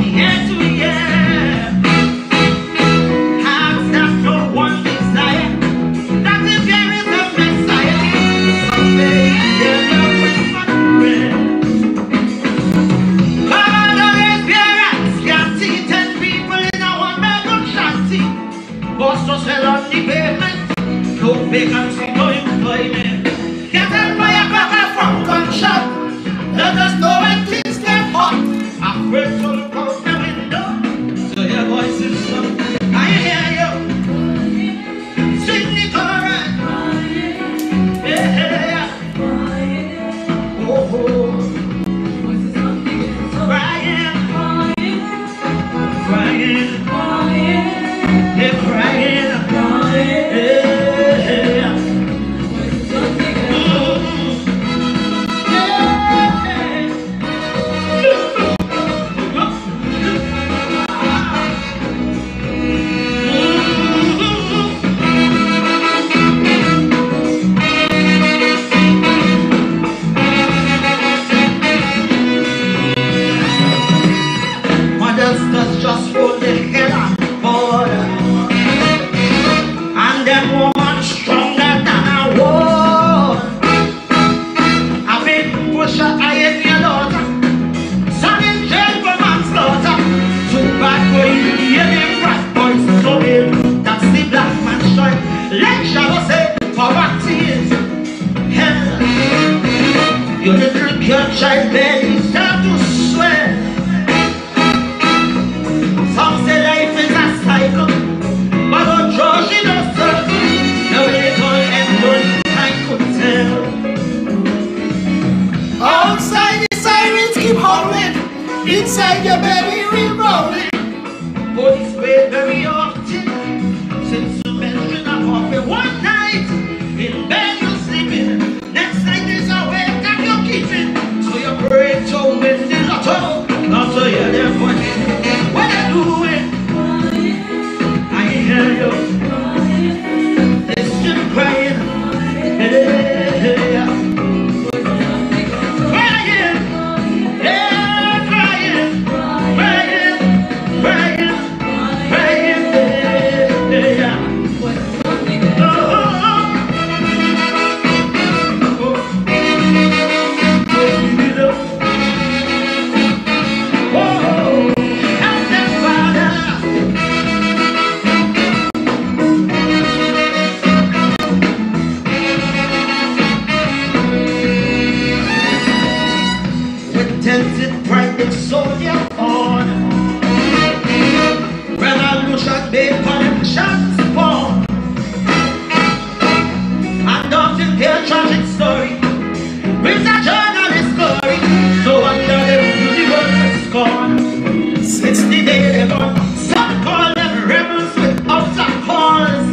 year to year. Hearts that no one desire, that if there is a Messiah, someday their love will find bread. God always bear us, can't see 10 people in a one bedroom shanty. Boss to sell on the pavement, no vacancy, no employment. Get a firecracker from gunshot. Let us know when things get hot. I'm grateful to look out the window to hear voices from. I hear you sing the chorus. Yeah. Oh, oh. Crying, crying, they're crying, crying. Just hold the head on board, and them woman stronger than a war. I been push a eye in your daughter, son in jail for manslaughter. Too bad for you, hear them rat boys so ill. That's the black man's choice. Like Shadow say, poverty is hell. Your little girl child belly start to swear. Some say life is a cycle, but don't trust in a circle. No little and I could tell. Outside the sirens keep howling, inside your belly we rolling. Police wait very often, since you mentioned a coffee. One night, in bed you're sleeping, next night is awake and you're keeping. So you pray to win the lotto, not to hear their voice. What I do it, I hear you. It's just crying, yeah. Crying, yeah, crying, crying, crying, crying, yeah. Soldier on revolution, big connections born. And often their tragic story brings a journalist story. So under the universe scorn, 60 days they gone. Some call them rebels without a cause.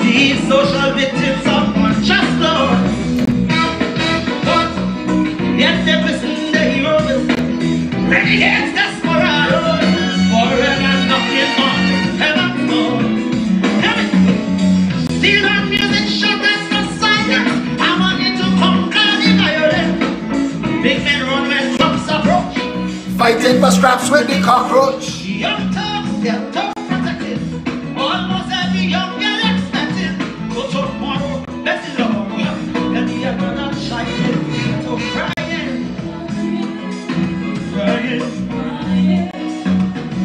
These social victims of unjust laws, but yet they listen. Renegades, desperados, forever knocking on heaven's door. Heaven, still on music, shut us for silence. I want you to conquer the violence. Big men run when cops approach, fighting for scraps with the cockroach. Young thugs, they're tough protected. Almost every young girl expected. So tomorrow, let's go. Let me have another shining to crying. Crying, crying,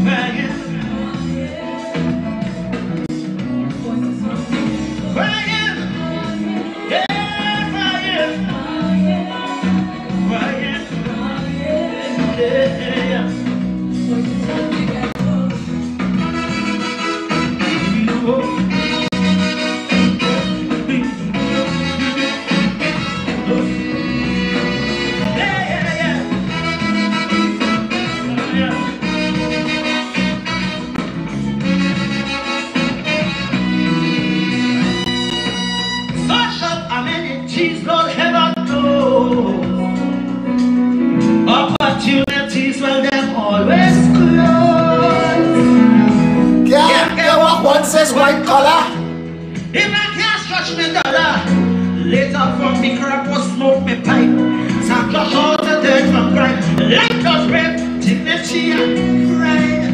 crying, crying, yeah, crying, crying, yeah. Opportunities, well, they're always close. Can't get what one says white collar. If I can't stretch me dollar, later from me crack or smoke me pipe. Some flush out the dirt from crime. Life does rape, thickness she cried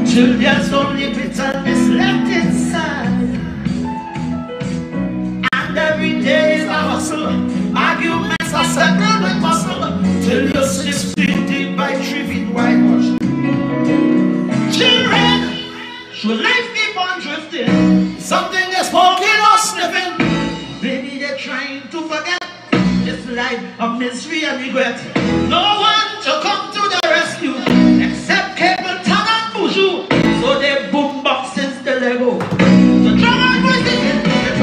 till there's only bitterness left inside. And every day is a hustle, arguments are settled with muscle, till you're 6 feet deep by 3 feet whitewash. Children, should life keep on drifting? Something is smoking or sniffing. Maybe they're trying to forget this life of misery and regret. No one to come to the rescue except Cable Town and Buju. So they boom box since the Lego. The drum and voices,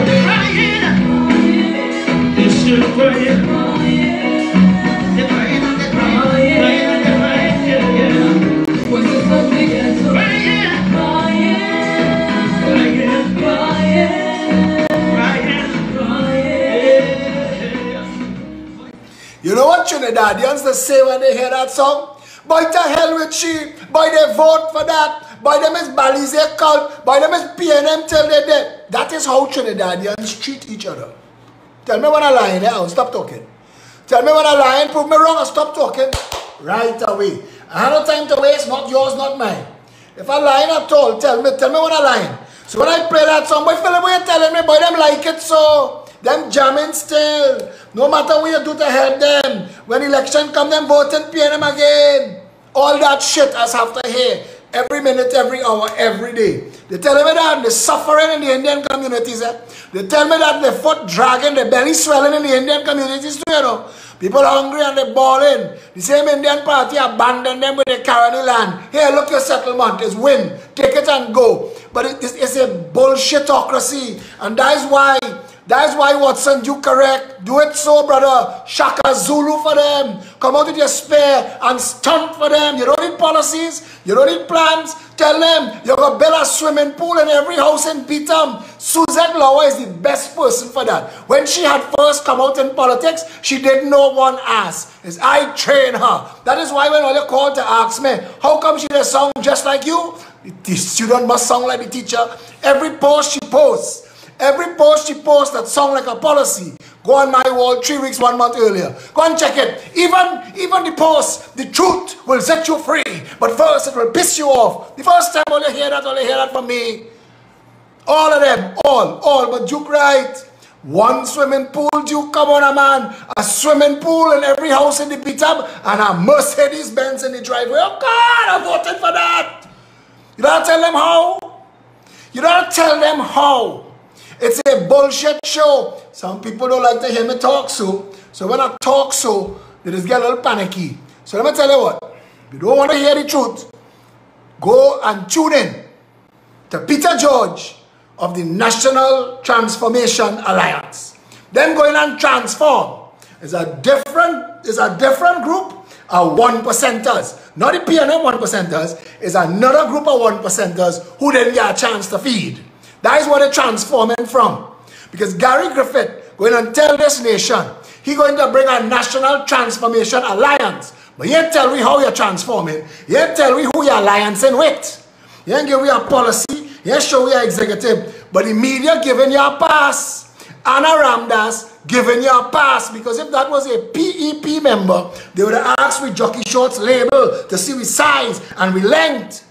they're crying. They're still crying. They're crying and they're crying. Crying and they're crying. Yeah, yeah. Voices of the ghetto. Crying. Crying. Crying. You know what Trinidadians they say when they hear that song? Boy, to hell with she. Boy, they vote for that. Boy, them is Balize cult. Boy, them is PNM till they dead. That is how Trinidadians treat each other. Tell me when I'm lying, I'll stop talking. Tell me when I'm lying, prove me wrong, I'll stop talking right away. I have no time to waste, not yours, not mine. If I'm lying at all, tell me when I'm lying. So when I play that song, boy, Phillip, what you telling me, boy, them like it so. Them jamming still. No matter what you do to help them. When election come, them voting PNM again. All that shit I have to hear. Every minute, every hour, every day. They tell me that they're suffering in the Indian communities. They tell me that their foot dragging, their belly swelling in the Indian communities too, you know. People are hungry and they're balling. The same Indian party abandoned them with the Caroni land. Here, look your settlement. It's win. Take it and go. But it's a bullshitocracy. And that is why Watson, you correct. Do it so, brother. Shaka Zulu for them. Come out with your spare and stunt for them. You don't need policies. You don't need plans. Tell them you're going to build a swimming pool in every house in Beatham. Suzette Lower is the best person for that. When she had first come out in politics, she did no one ass. It's I train her. That is why when all you called to ask me, how come she does sound just like you? The student must sound like the teacher. Every post she posts. Every post she posts that sound like a policy. Go on my wall 3 weeks, 1 month earlier. Go and check it. Even the post, the truth will set you free. But first it will piss you off. The first time all you hear that from me. All of them, all. But Duke right. One swimming pool, Duke, come on, a man. A swimming pool in every house in the Beatham and a Mercedes Benz in the driveway. Oh God, I voted for that. You don't tell them how. You don't tell them how. It's a bullshit show. Some people don't like to hear me talk so. So when I talk so, they just get a little panicky. So let me tell you what. If you don't want to hear the truth, go and tune in to Peter George of the National Transformation Alliance. Them going and transform is a different group of 1%ers. Not the PNM 1%ers. It's another group of 1%ers who didn't get a chance to feed. That is what they're transforming from. Because Gary Griffith going and tell this nation, he's going to bring a National Transformation Alliance. But he ain't tell me how you're transforming. He ain't tell me who you're alliancing with. He ain't give me a policy. He ain't show you executive. But the media giving you a pass. Anna Ramdas giving you a pass. Because if that was a PEP member, they would have asked with Jockey Shorts label to see with size and with length.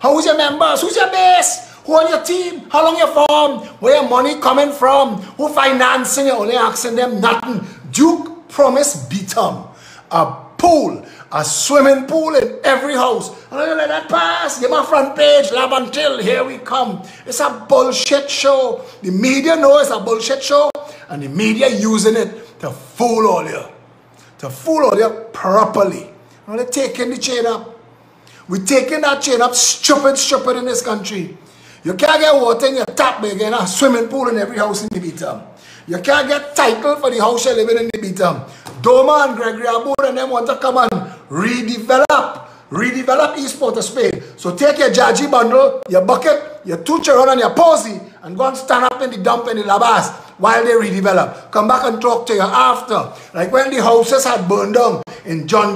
Who's your members? Who's your base? Who on your team? How long you form? Where your money coming from? Who financing you? Only asking them nothing. Duke promised Beatham a pool, a swimming pool in every house. I'm not gonna let that pass. Give my front page, lab until here we come. It's a bullshit show. The media knows it's a bullshit show, and the media using it to fool all you. To fool all you properly. I'm not taking the chain up. We're taking that chain up stupid in this country. You can't get water in your tap bag and a swimming pool in every house in the Beatham. You can't get title for the house you're living in the Beatham. Doma and Gregory Abood and them want to come and redevelop East Port of Spain. So take your Jaji bundle, your bucket, your two children and your posy and go and stand up in the dump in the labas while they redevelop. Come back and talk to you after. Like when the houses had burned down in John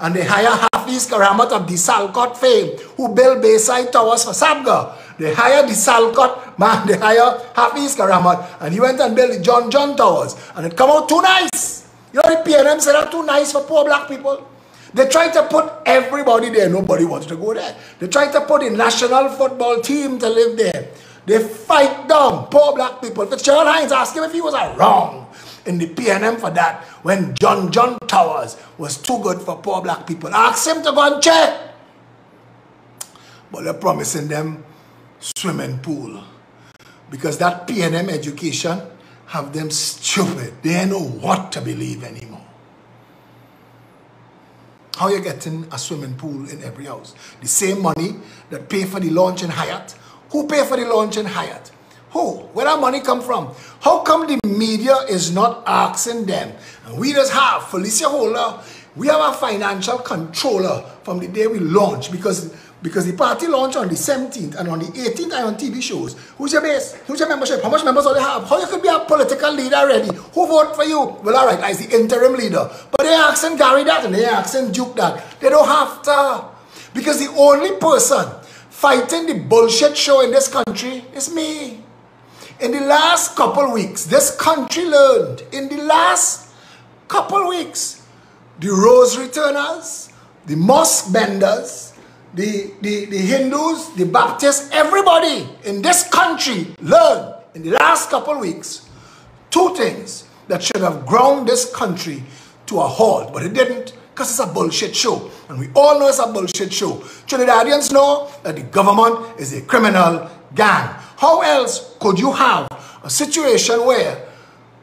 and they hire Hafiz Karamat of the Salcott fame who built Bayside Towers for Sabga. They hired the Salcott man, they hired Hafiz Karamat and he went and built the John Towers and it come out too nice. You know the PNM said that too nice for poor black people. They tried to put everybody there. Nobody wanted to go there. They tried to put the national football team to live there. They fight down poor black people. Fitzgerald Hines asked him if he was wrong in the PNM for that when John Towers was too good for poor black people. Ask him to go and check. But they're promising them swimming pool. Because that PNM Education have them stupid. They don't know what to believe anymore. How you getting a swimming pool in every house? The same money that pay for the launch in Hyatt. Who pay for the launch in Hyatt? Who? Where that money come from? How come the media is not asking them? And we just have Felicia Holder. We have a financial controller from the day we launch because the party launched on the 17th and on the 18th I'm on TV shows. Who's your base? Who's your membership? How much members do they have? How you could be a political leader already? Who vote for you? Well, all right, I the interim leader. But they're asking Gary that and they're asking Duke that. They don't have to. Because the only person fighting the bullshit show in this country is me. In the last couple weeks, this country learned, in the last couple weeks, the rosary turners, the mosque benders, the Hindus, the Baptists, everybody in this country learned in the last couple weeks two things that should have ground this country to a halt, but it didn't because it's a bullshit show. And we all know it's a bullshit show. Trinidadians know that the government is a criminal gang. How else could you have a situation where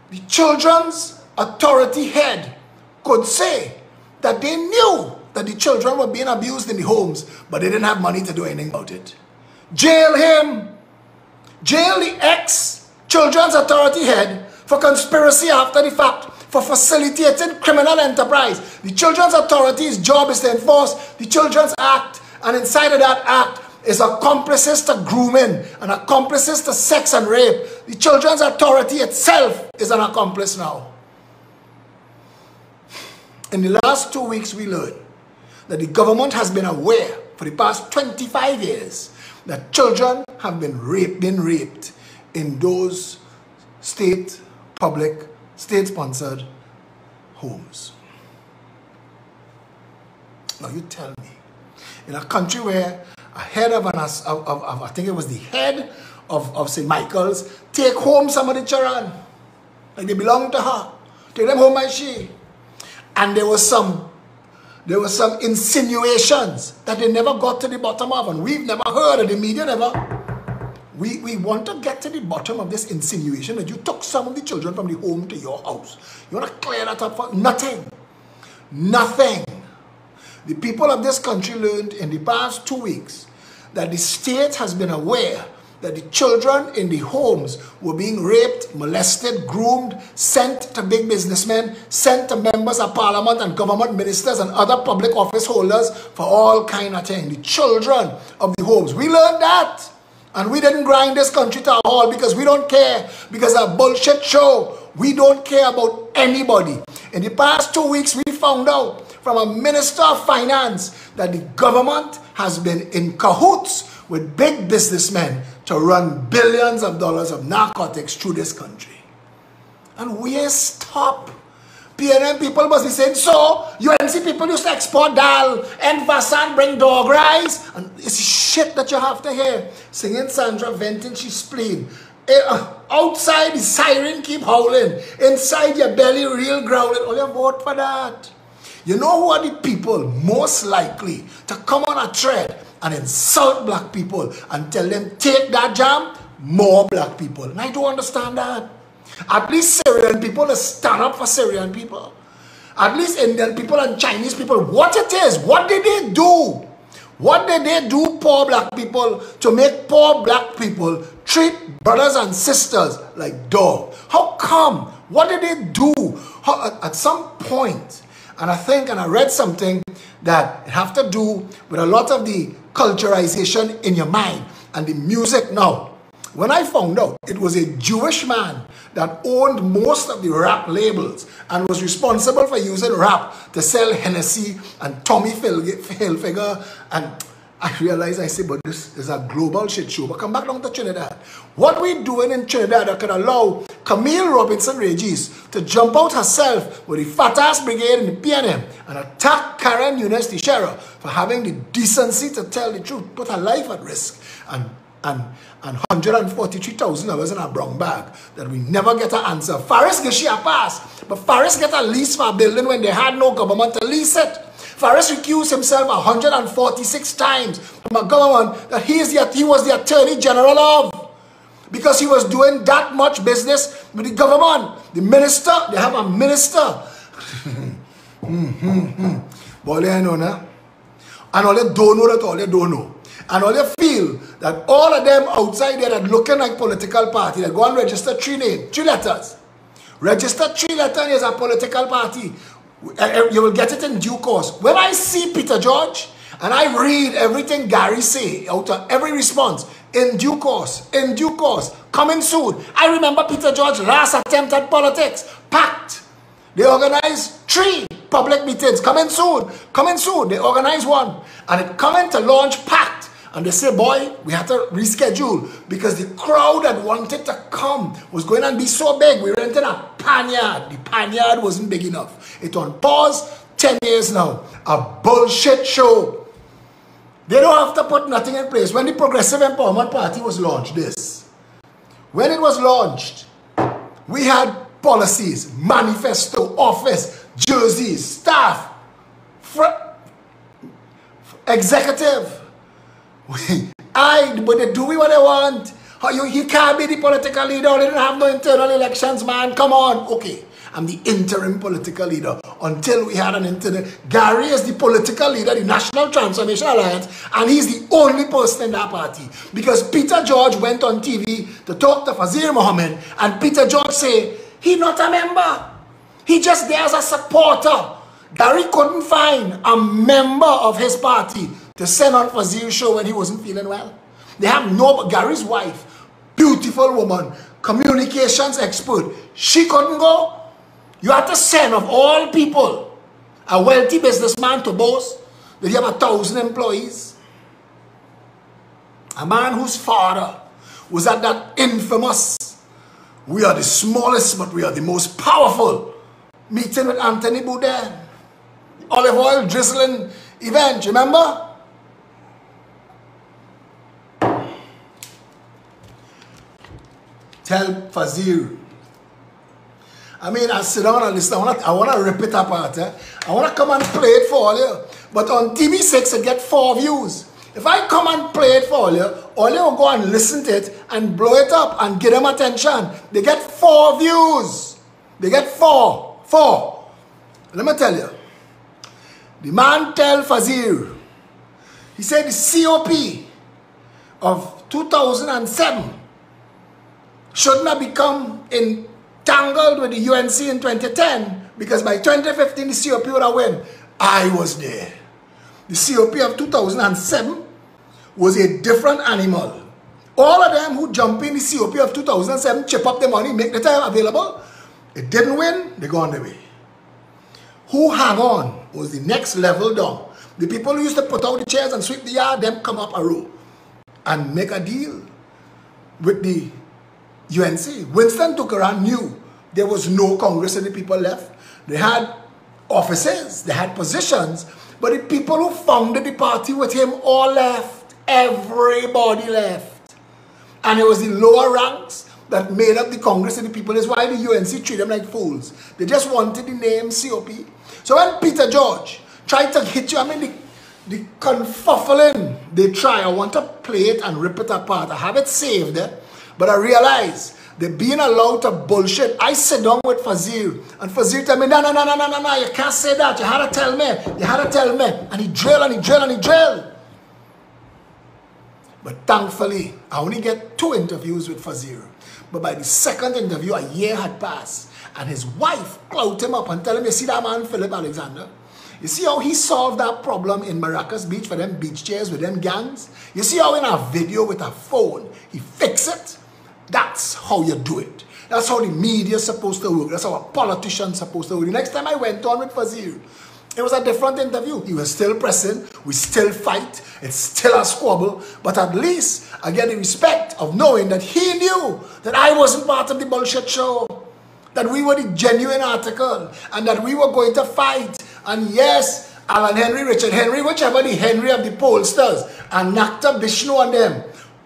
the children's authority head could say that they knew that the children were being abused in the homes, but they didn't have money to do anything about it? Jail him. Jail the ex-children's authority head for conspiracy after the fact, for facilitating criminal enterprise. The Children's Authority's job is to enforce the Children's Act, and inside of that act is accomplices to grooming and accomplices to sex and rape. The Children's Authority itself is an accomplice now. In the last 2 weeks, we learned that the government has been aware for the past 25 years that children have been raped in those state-sponsored homes. Now you tell me, in a country where a head of I think it was the head of St. Michael's, take home some of the children, like they belong to her, take them home as she. And there was some insinuations that they never got to the bottom of, and we've never heard, and the media never. We want to get to the bottom of this insinuation that you took some of the children from the home to your house. You want to clear that up for nothing. Nothing. The people of this country learned in the past 2 weeks that the state has been aware that the children in the homes were being raped, molested, groomed, sent to big businessmen, sent to members of parliament and government ministers and other public office holders for all kind of things. The children of the homes. We learned that. And we didn't grind this country to a halt because we don't care. Because a bullshit show. We don't care about anybody. In the past 2 weeks, we found out from a minister of finance that the government has been in cahoots with big businessmen to run billions of dollars of narcotics through this country. And we ain't stop. PNM people must be saying, so UNC people used to export dal and Vasan bring dog rice. And it's shit that you have to hear. Singing Sandra venting she spleen. Outside the siren keep howling. Inside your belly real growling. Oh, you vote for that. You know who are the people most likely to come on a thread and insult black people and tell them take that jam? More black people. And I don't understand that. At least Syrian people stand up for Syrian people. At least Indian people and Chinese people. What it is? What did they do? What did they do, poor black people, to make poor black people treat brothers and sisters like dogs? How come? What did they do? At some point, and I read something that it have to do with a lot of the culturalization in your mind and the music now. When I found out it was a Jewish man that owned most of the rap labels and was responsible for using rap to sell Hennessy and Tommy Hilfiger I realized, I say, but this is a global shit show. But come back down to Trinidad. What we doing in Trinidad that could allow Camille Robinson Regis to jump out herself with the fat ass brigade in the PNM and attack Karen Eunice the sheriff for having the decency to tell the truth, put her life at risk, and $143,000 in a brown bag that we never get an answer. Faris get she a pass, but Faris get a lease for a building when they had no government to lease it. Faris recused himself 146 times from a government that he was the Attorney General of, because he was doing that much business with the government. The minister, they have a minister. Boy, they know, nah? And all they don't know that all they don't know. And all they feel that all of them outside there that looking like political party, that go and register 3 letters. Register 3 letters as a political party. You will get it in due course. When I see Peter George and I read everything Gary say out of every response, in due course, coming soon. I remember Peter George last attempt at politics, packed. They organized 3 public meetings, coming soon. They organized 1 and it coming to launch packed. And they say, boy, we had to reschedule because the crowd that wanted to come was going to be so big. We rented a panyard. The panyard wasn't big enough. It's on pause 10 years now. A bullshit show. They don't have to put nothing in place. When the Progressive Empowerment Party was launched, when it was launched, we had policies, manifesto, office, jerseys, staff, executive. But they do what they want. You can't be the political leader. They don't have no internal elections, man. Come on. Okay, I'm the interim political leader until we had an internal. Gary is the political leader, the National Transformation Alliance, and he's the only person in that party. Because Peter George went on TV to talk to Fazir Mohammed, and Peter George said, he's not a member. He just there as a supporter. Gary couldn't find a member of his party to send on Fazir's show when he wasn't feeling well. They have no, Gary's wife, beautiful woman, communications expert, she couldn't go. You had to send, of all people, a wealthy businessman to boast that he have 1,000 employees. A man whose father was at that infamous, we are the smallest but we are the most powerful meeting with Anthony Bourdain. Olive oil drizzling event, remember? Tell Fazir. I mean, I sit down and listen. I want to rip it apart. I want to come and play it for all you. But on TV6, I get 4 views. If I come and play it for all you will go and listen to it and blow it up and give them attention. They get 4 views. They get 4. Let me tell you. The man tell Fazir. He said the COP of 2007 shouldn't have become entangled with the UNC in 2010 because by 2015 the COP would have won. I was there. The COP of 2007 was a different animal. All of them who jump in the COP of 2007, chip up the money, make the time available. It didn't win, they go on their way. Who hang on was the next level down. The people who used to put out the chairs and sweep the yard, them come up a row and make a deal with the UNC. Winston Tukaran knew there was no Congress and the people left. They had offices, they had positions, but the people who founded the party with him all left. Everybody left. And it was the lower ranks that made up the Congress and the people. That's why the UNC treated them like fools. They just wanted the name COP. So when Peter George tried to hit you, I mean the confuffling they try, I want to play it and rip it apart. I have it saved, but I realize they're being allowed to bullshit. I sit down with Fazir, and Fazir tell me, no, you can't say that. You had to tell me. And he drill. But thankfully, I only get 2 interviews with Fazir. But by the 2nd interview, a year had passed, and his wife clout him up and tell him, you see that man, Phillip Alexander? You see how he solved that problem in Maracas Beach for them beach chairs with them gangs? You see how in a video with a phone, he fixed it? That's how you do it. That's how the media is supposed to work. That's how a politician is supposed to work. The next time I went on with Fazir, It was a different interview. He was still pressing. We still fight. It's still a squabble. But at least I get the respect of knowing that he knew that I wasn't part of the bullshit show. That we were the genuine article. And that we were going to fight. And yes, Alan Henry, Richard Henry, whichever the Henry of the pollsters, and Nakta Bishnu and them.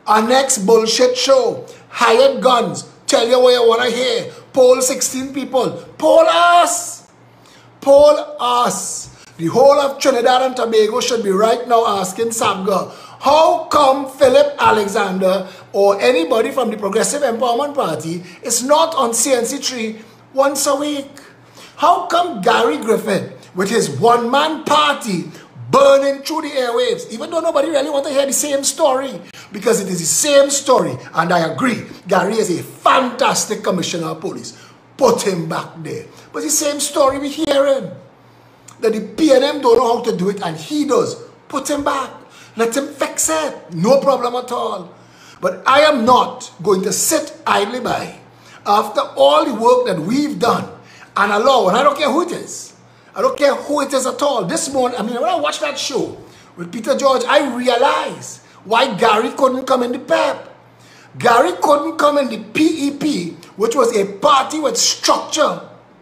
Our next bullshit show. Hired guns. Tell you what you want to hear. Poll 16 people. Poll us. Poll us. The whole of Trinidad and Tobago should be right now asking Sabga, how come Phillip Alexander or anybody from the Progressive Empowerment Party is not on CNC3 once a week? How come Gary Griffith with his one-man party burning through the airwaves, even though nobody really wants to hear the same story, because it is the same story, and I agree, Gary is a fantastic commissioner of police. Put him back there. But the same story we're hearing. That the PNM don't know how to do it, and he does. Put him back. Let him fix it. No problem at all. But I am not going to sit idly by after all the work that we've done and allow, and I don't care who it is. I don't care who it is at all. This morning, when I watched that show with Peter George, I realized why Gary couldn't come in the PEP. Gary couldn't come in the PEP, which was a party with structure.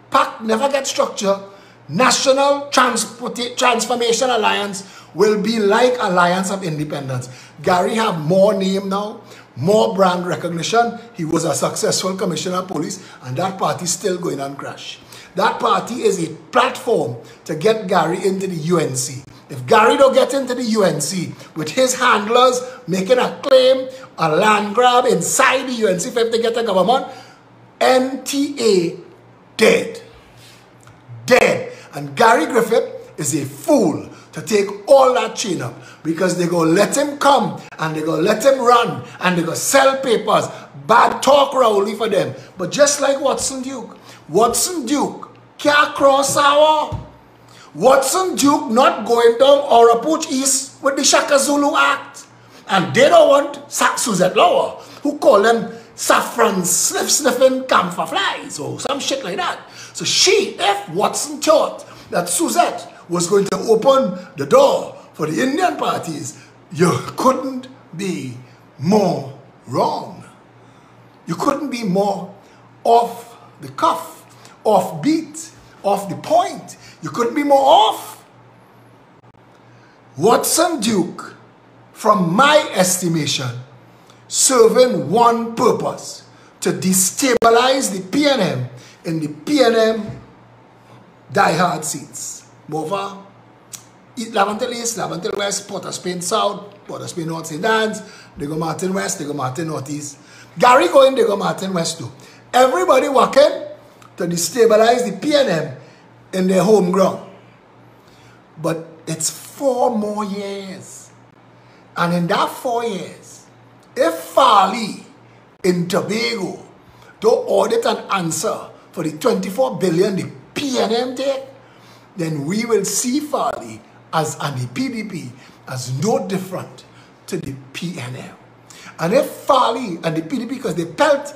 PAC never gets structure. National Transformation Alliance will be like Alliance of Independence. Gary have more name now, more brand recognition. He was a successful commissioner of police, and that party is still going on crash. That party is a platform to get Gary into the UNC. If Gary don't get into the UNC with his handlers making a claim, a land grab inside the UNC if they get a government, NTA dead. Dead. And Gary Griffith is a fool to take all that chain up, because they're going to let him come and they're going to let him run and they're going to sell papers. Bad talk Rowley for them. But just like Watson Duke can't cross our. Watson Duke not going down Orapooch East with the Shaka Zulu Act. And they don't want Suzette Lower, who call them saffron sniffing camphor flies or some shit like that. So if Watson thought that Suzette was going to open the door for the Indian parties, you couldn't be more wrong. You couldn't be more off the cuff, off beat, off the point. You couldn't be more off. Watson Duke, from my estimation, serving one purpose: to destabilize the PNM in the PNM diehard seats. Mova, Lavantil East, Lavantil West, Port of Spain South, Port of Spain North, St. Anne's, they go Martin West, they go Martin Northeast. Gary going, they go Martin West too. Everybody working to destabilize the PNM in their home ground. But it's 4 more years. And in that 4 years, if Farley in Tobago don't audit and answer for the 24 billion the PNM take, then we will see Farley as and the PDP as no different to the PNM. And if Farley and the PDP, because they pelt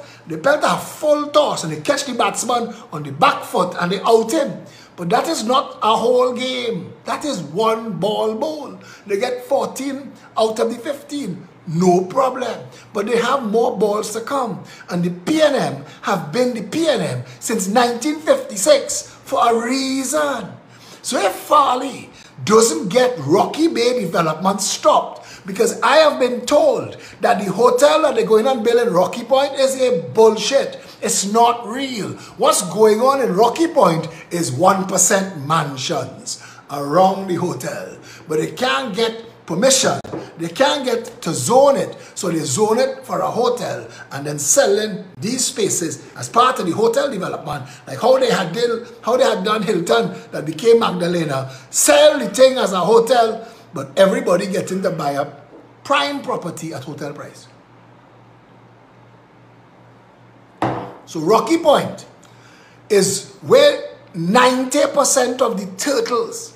a full toss and they catch the batsman on the back foot and they out him. But that is not a whole game. That is one ball bowl. They get 14 out of the 15. No problem. But they have more balls to come. And the PNM have been the PNM since 1956 for a reason. So if Farley doesn't get Rocky Bay development stopped, because I have been told that the hotel that they're going and build in Rocky Point is a bullshit. It's not real. What's going on in Rocky Point is 1% mansions around the hotel. But they can't get permission. They can't get to zone it. So they zone it for a hotel and then selling these spaces as part of the hotel development. Like how they had done Hilton that became Magdalena. Sell the thing as a hotel, but everybody getting to buy up prime property at hotel price. So Rocky Point is where 90% of the turtles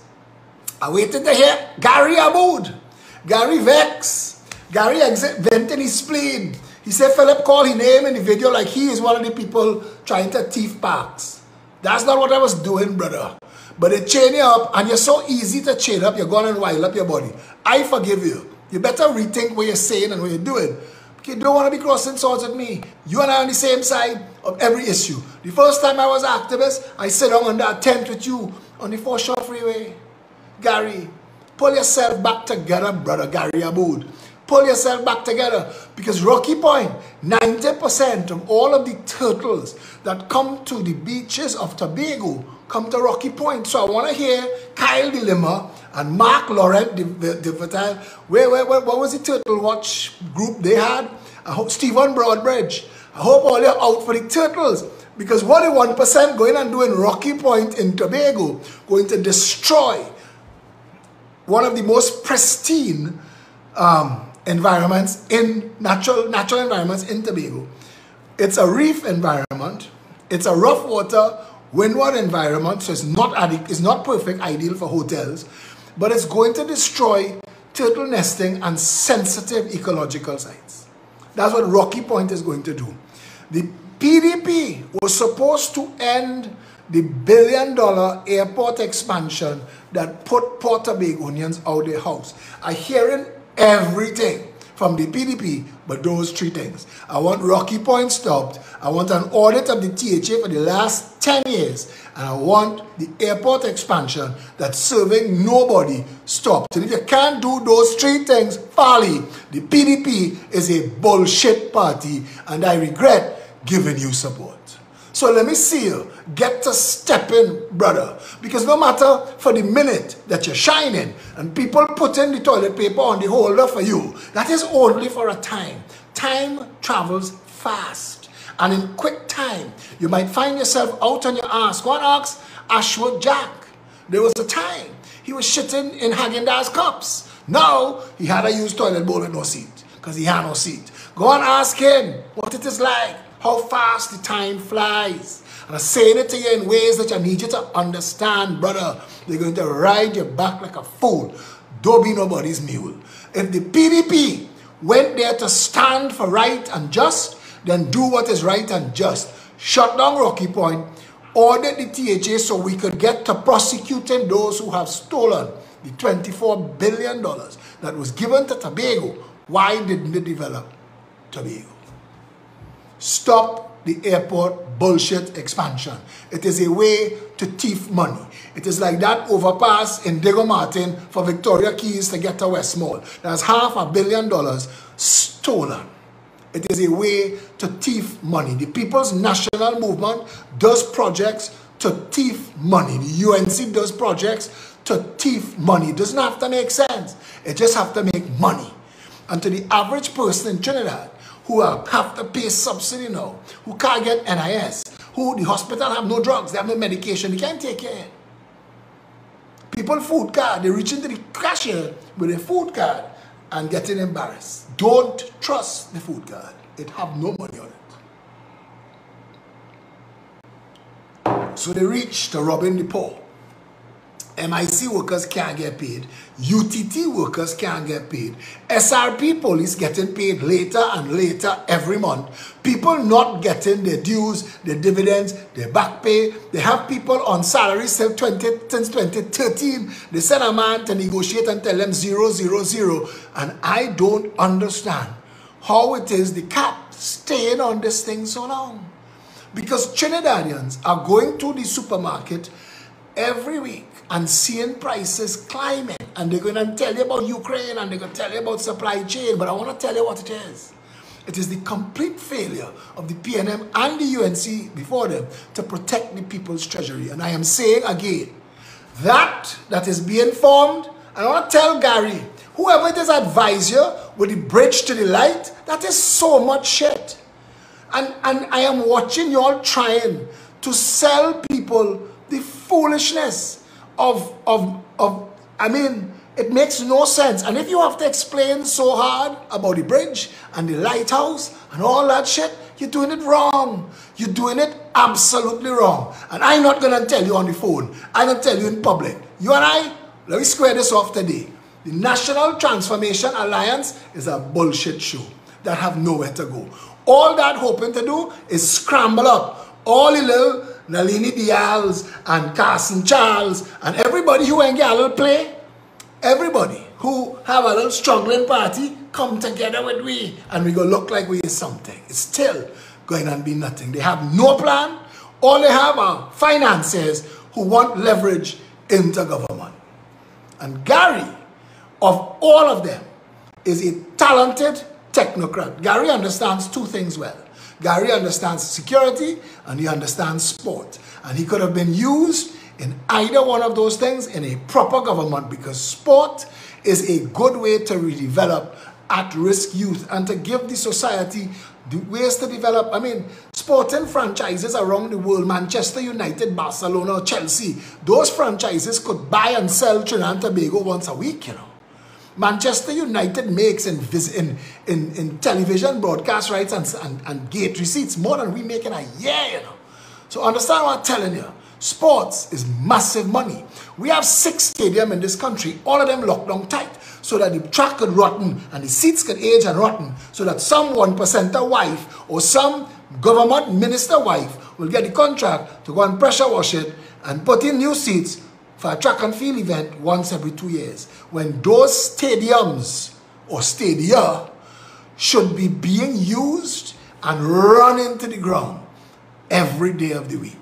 are waiting to hear Gary Abood. Gary vex. Gary venting his spleen. He said Phillip called his name in the video like he is one of the people trying to thief parks. That's not what I was doing, brother. But they chain you up, and you're so easy to chain up, you're going and wild up your body. I forgive you. You better rethink what you're saying and what you're doing. Okay, don't want to be crossing swords with me. You and I on the same side of every issue. The first time I was an activist, I sit down under a tent with you on the Foreshore Freeway. Gary, pull yourself back together, brother Gary Abood. Pull yourself back together, because Rocky Point, 90% of all of the turtles that come to the beaches of Tobago come to Rocky Point. So I want to hear Kyle DeLima and Mark Laurent, what was the Turtle Watch group they had? I hope Stephen Broadbridge. I hope all you're out for the turtles, because what the 1% going and doing Rocky Point in Tobago, going to destroy one of the most pristine environments in natural environments in Tobago. It's a reef environment. It's a rough water, windward environment, so it's not perfect, ideal for hotels, but it's going to destroy turtle nesting and sensitive ecological sites. That's what Rocky Point is going to do. The PDP was supposed to end the $1 billion airport expansion that put Port Tobagonians out of their house. I'm hearing everything from the PDP, but those three things. I want Rocky Point stopped. I want an audit of the THA for the last 10 years. And I want the airport expansion that's serving nobody stopped. And if you can't do those three things, Farley, the PDP is a bullshit party, and I regret giving you support. So let me see you get to step in, brother. Because no matter for the minute that you're shining and people putting the toilet paper on the holder for you, that is only for a time. Time travels fast. And in quick time, you might find yourself out on your ass. Go and ask Ashwood Jack. There was a time he was shitting in Häagen-Dazs cups. Now, he had to use toilet bowl with no seat, because he had no seat. Go and ask him what it is like, how fast the time flies. And I'm saying it to you in ways that I need you to understand, brother. They're going to ride your back like a fool. Don't be nobody's mule. If the PDP went there to stand for right and just, then do what is right and just. Shut down Rocky Point, audit the THA so we could get to prosecuting those who have stolen the $24 billion that was given to Tobago. Why didn't they develop Tobago? Stop the airport bullshit expansion. It is a way to thief money. It is like that overpass in Diego Martin for Victoria Keys to get to Westmore. That's $500 million stolen. It is a way to thief money. The People's National Movement does projects to thief money. The UNC does projects to thief money. It doesn't have to make sense. It just have to make money. And to the average person in Trinidad who have to pay subsidy now, who can't get NIS, who the hospital have no drugs, they have no medication, they can't take care. People food card, they reach into the cashier with a food card and getting embarrassed. Don't trust the food card. It have no money on it. So they reach to robbing the poor. MIC workers can't get paid. UTT workers can't get paid. SRP police getting paid later and later every month. People not getting their dues, their dividends, their back pay. They have people on salary since 2013. They send a man to negotiate and tell them 0, 0, 0. And I don't understand how it is the cap staying on this thing so long. Because Trinidadians are going to the supermarket every week and seeing prices climbing, and they're going to tell you about Ukraine and they're going to tell you about supply chain, but I want to tell you what it is. It is the complete failure of the PNM and the UNC before them to protect the people's treasury. And I am saying again, that is being formed, and I want to tell Gary, whoever it is advise you with the bridge to the light, that is so much shit. And I am watching you all trying to sell people the foolishness I mean, it makes no sense. And if you have to explain so hard about the bridge and the lighthouse and all that shit, you're doing it wrong. You're doing it absolutely wrong. And I'm not going to tell you on the phone. I'm going to tell you in public. You and I, let me square this off today. The National Transformation Alliance is a bullshit show that have nowhere to go. All that hoping to do is scramble up all the little Nalini Dials and Carson Charles and everybody who ain't got a little play, everybody who have a little struggling party, come together with we and we go look like we is something. It's still going to be nothing. They have no plan. All they have are financiers who want leverage into government. And Gary, of all of them, is a talented technocrat. Gary understands two things well. Gary understands security and he understands sport. And he could have been used in either one of those things in a proper government, because sport is a good way to redevelop at-risk youth and to give the society the ways to develop. I mean, sporting franchises around the world, Manchester United, Barcelona, Chelsea, those franchises could buy and sell Trinidad and Tobago once a week, you know. Manchester United makes in television broadcast rights and gate receipts more than we make in a year, you know. So understand what I'm telling you. Sports is massive money. We have 6 stadiums in this country, all of them locked down tight, so that the track could rotten and the seats could age and rotten, so that some 1%er wife or some government minister wife will get the contract to go and pressure wash it and put in new seats for a track and field event once every 2 years. When those stadiums or stadia should be being used and run into the ground every day of the week.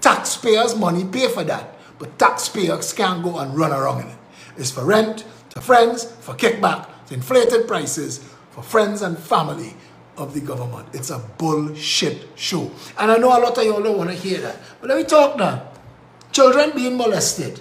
Taxpayers' money pay for that, but taxpayers can't go and run around in it. It's for rent, to friends, for kickback, to inflated prices, for friends and family of the government. It's a bullshit show. And I know a lot of y'all don't want to hear that. But let me talk now. Children being molested.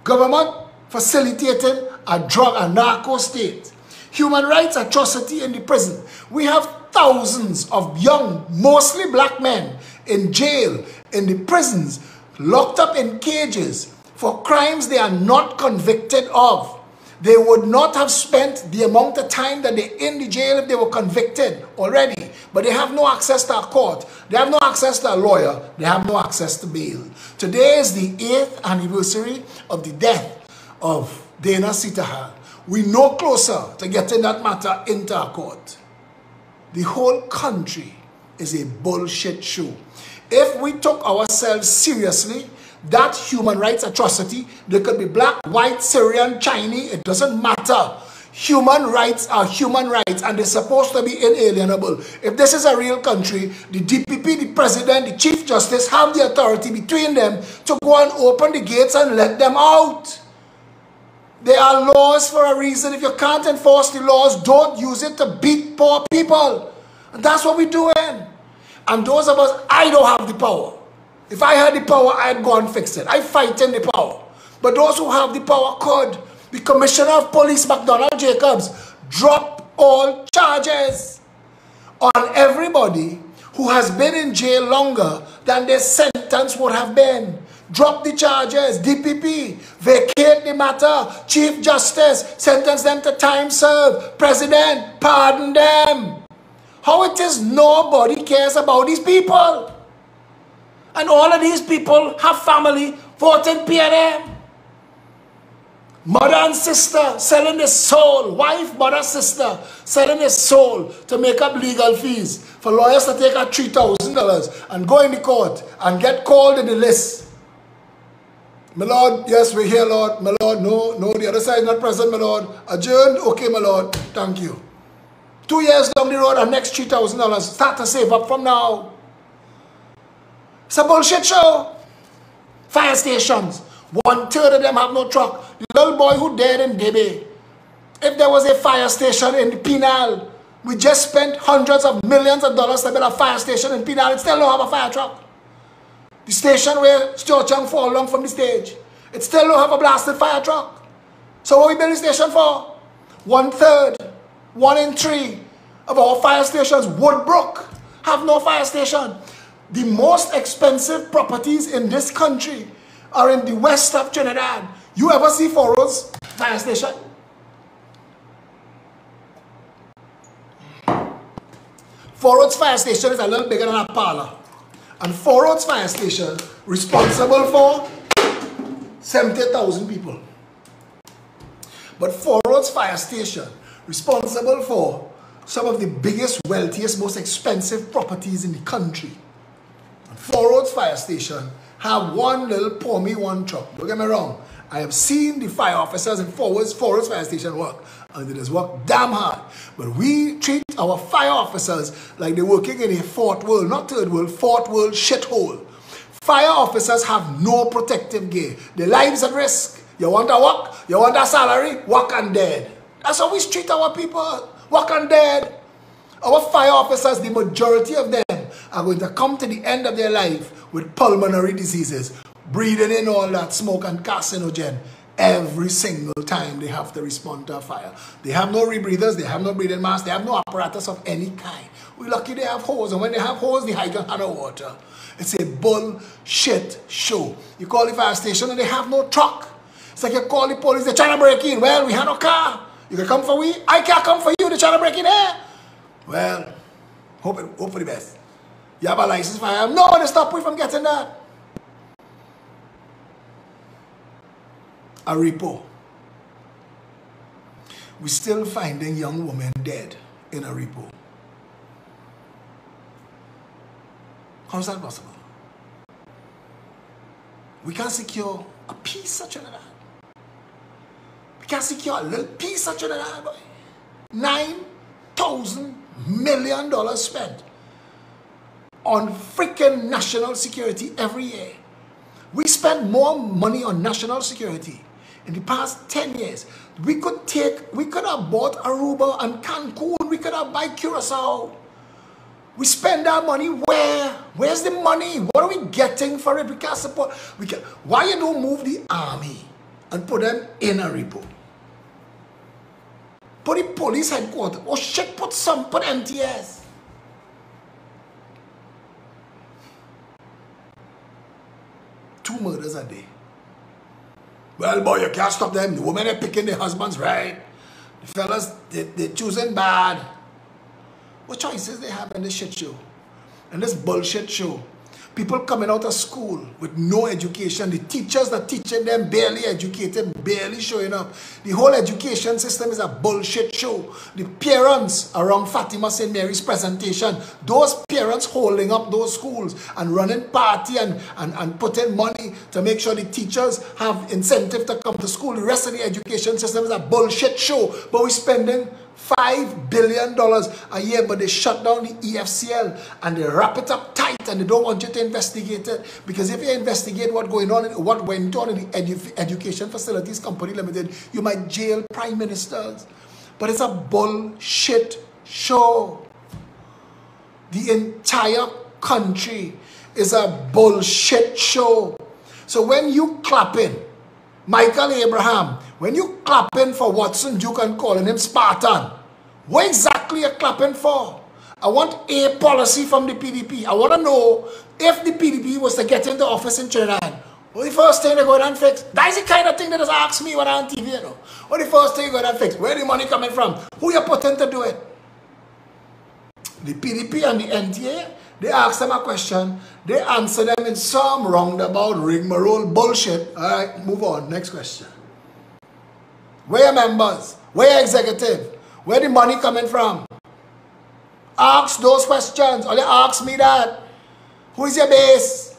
Government facilitating a drug and narco state. Human rights atrocity in the prison. We have thousands of young, mostly black men in jail, in the prisons, locked up in cages for crimes they are not convicted of. They would not have spent the amount of time that they're in the jail if they were convicted already. But they have no access to a court. They have no access to a lawyer. They have no access to bail. Today is the 8th anniversary of the death of Dana Sitahal. We're no closer to getting that matter into a court. The whole country is a bullshit show. If we took ourselves seriously, that human rights atrocity, they could be black, white, Syrian, Chinese, it doesn't matter. Human rights are human rights and they're supposed to be inalienable. If this is a real country, the DPP, the president, the chief justice have the authority between them to go and open the gates and let them out. There are laws for a reason. If you can't enforce the laws, don't use it to beat poor people. And that's what we're doing. And those of us, I don't have the power. If I had the power, I'd go and fix it. I fight in the power. But those who have the power could. The Commissioner of Police, McDonald Jacobs, drop all charges on everybody who has been in jail longer than their sentence would have been. Drop the charges. DPP, vacate the matter. Chief Justice, sentence them to time served. President, pardon them. How it is nobody cares about these people. And all of these people have family voting PNM. Mother and sister selling their soul. Wife, mother, sister selling their soul to make up legal fees for lawyers to take out $3,000 and go in the court and get called in the list. My Lord, yes, we're here, Lord. My Lord, no, the other side is not present, my Lord. Adjourned, okay, my Lord, thank you. 2 years down the road, our next $3,000. Start to save up from now. It's a bullshit show. Fire stations. 1/3 of them have no truck. The little boy who died in Debe. If there was a fire station in the Penal, we just spent hundreds of millions of dollars to build a fire station in Penal. It still don't have a fire truck. The station where Stuart Chung fall along from the stage, it still don't have a blasted fire truck. So what we build the station for? 1/3, 1 in 3 of our fire stations, Woodbrook, have no fire station. The most expensive properties in this country are in the west of Trinidad. You ever see Foro's fire station? Foro's fire station is a little bigger than a parlor. And Foro's fire station responsible for 70,000 people. But Foro's fire station responsible for some of the biggest, wealthiest, most expensive properties in the country. And Four Roads Fire Station have one little pour me one truck. Don't get me wrong. I have seen the fire officers in Four Roads Fire Station work. And it has worked damn hard. But we treat our fire officers like they're working in a fourth world, not third world, fourth world shithole. Fire officers have no protective gear. Their lives at risk. You want a work? You want a salary? Work and dead. That's how we treat our people. Work and dead. Our fire officers, the majority of them, are going to come to the end of their life with pulmonary diseases, breathing in all that smoke and carcinogen every single time they have to respond to a fire. They have no rebreathers, they have no breathing masks, they have no apparatus of any kind. We're lucky they have hose, and when they have hose, the hydrant had no water. It's a bullshit show. You call the fire station and they have no truck. It's like you call the police, they're trying to break in. Well, we have no car. You can come for we? I can't come for you, they're trying to break in here. Well, hope for the best. You have a license for him? No, they stop me from getting that. A repo. We're still finding young women dead in a repo. How is that possible? We can't secure a piece such as that. We can't secure a little piece such as that, boy. $9,000 million spent on freaking national security every year. We spend more money on national security in the past 10 years. We could have bought Aruba and Cancun. We could have bought Curacao. We spend our money where? Where's the money? What are we getting for it? We can't support. Why you don't move the army and put them in a repo? Put the police headquarters. Oh shit, put MTS. Two murders a day. Well, boy, you can't stop them. The women are picking their husbands right. The fellas, they're choosing bad. What choices they have in this shit show? In this bullshit show? People coming out of school with no education. The teachers that teaching them barely educated, barely showing up. The whole education system is a bullshit show. The parents around Fatima St. Mary's presentation, those parents holding up those schools and running party and putting money to make sure the teachers have incentive to come to school. The rest of the education system is a bullshit show. But we're spending $5 billion a year, but they shut down the EFCL and they wrap it up tight and they don't want you to investigate it, because if you investigate what went on in the Education Facilities Company Limited, you might jail prime ministers. But it's a bullshit show. The entire country is a bullshit show. So when you clapping Michael Abraham, when you clapping for Watson Duke and calling him Spartan, what exactly are you clapping for? I want a policy from the PDP. I want to know if the PDP was to get into office in Trinidad, what the first thing they go down and fix? That's the kind of thing that just ask me when I'm on TV, you know. What the first thing you go down and fix? Where the money coming from? Who you putting to do it? The PDP and the NTA, they ask them a question, they answer them in some roundabout rigmarole bullshit. All right, move on. Next question. Where are members? Where are executive? Where the money coming from? Ask those questions. Or they ask me that. Who is your base?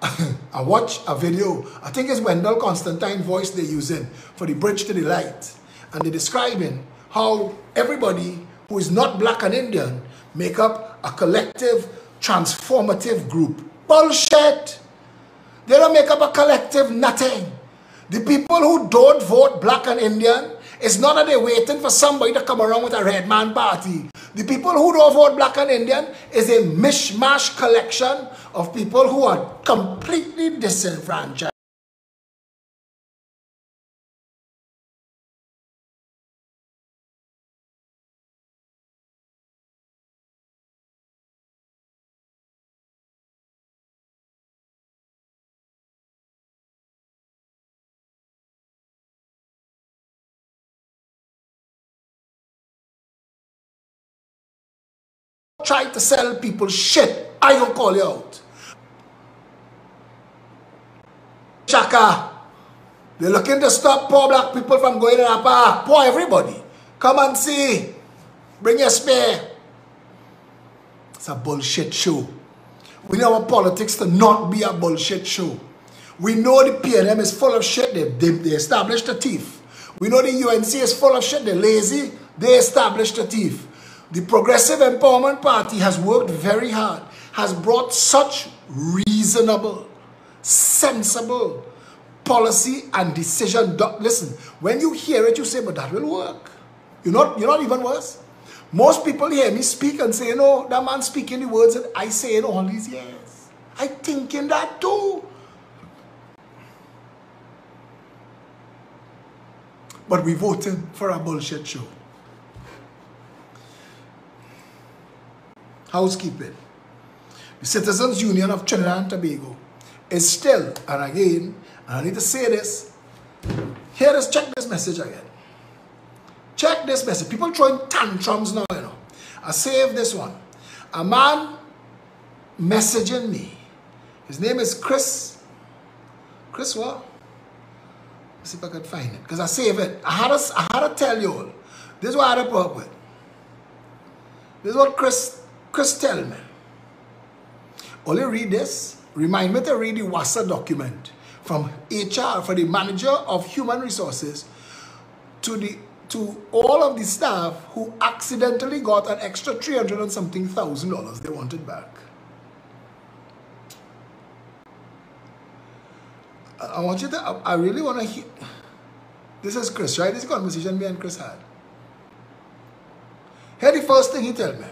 I watch a video. I think it's Wendell Constantine voice they're using for the Bridge to the Light. And they're describing how everybody who is not black and Indian make up a collective, transformative group. Bullshit! They don't make up a collective nothing. The people who don't vote black and Indian, it's not that they're waiting for somebody to come around with a red man party. The people who don't vote black and Indian is a mishmash collection of people who are completely disenfranchised. Try to sell people shit, I don't call you out. Chaka, they're looking to stop poor black people from going in a park. Poor everybody. Come and see. Bring your spare. It's a bullshit show. We know our politics to not be a bullshit show. We know the PNM is full of shit. They established a thief. We know the UNC is full of shit. They're lazy. They established a thief. The Progressive Empowerment Party has worked very hard, has brought such reasonable, sensible policy and decision. Listen, when you hear it, you say, but that will work. You're not even worse. Most people hear me speak and say, no, that man speaking the words that I say in all these years. I thinking that too. But we voted for a bullshit show. Housekeeping. The Citizens Union of Trinidad and Tobago is still, and again, and I need to say this, check this message again. Check this message. People throwing tantrums now, you know. I saved this one. A man messaging me. His name is Chris. Chris what? Let's see if I can find it. Because I saved it. I had to tell you all. This is what I had to put up with. This is what Chris tell me. Only read this. Remind me to read the WASA document from HR, for the manager of human resources, to all of the staff who accidentally got an extra $300 and something thousand they wanted back. I want you to, I really want to hear. This is Chris, right? This is a conversation me and Chris had. Here the first thing he told me.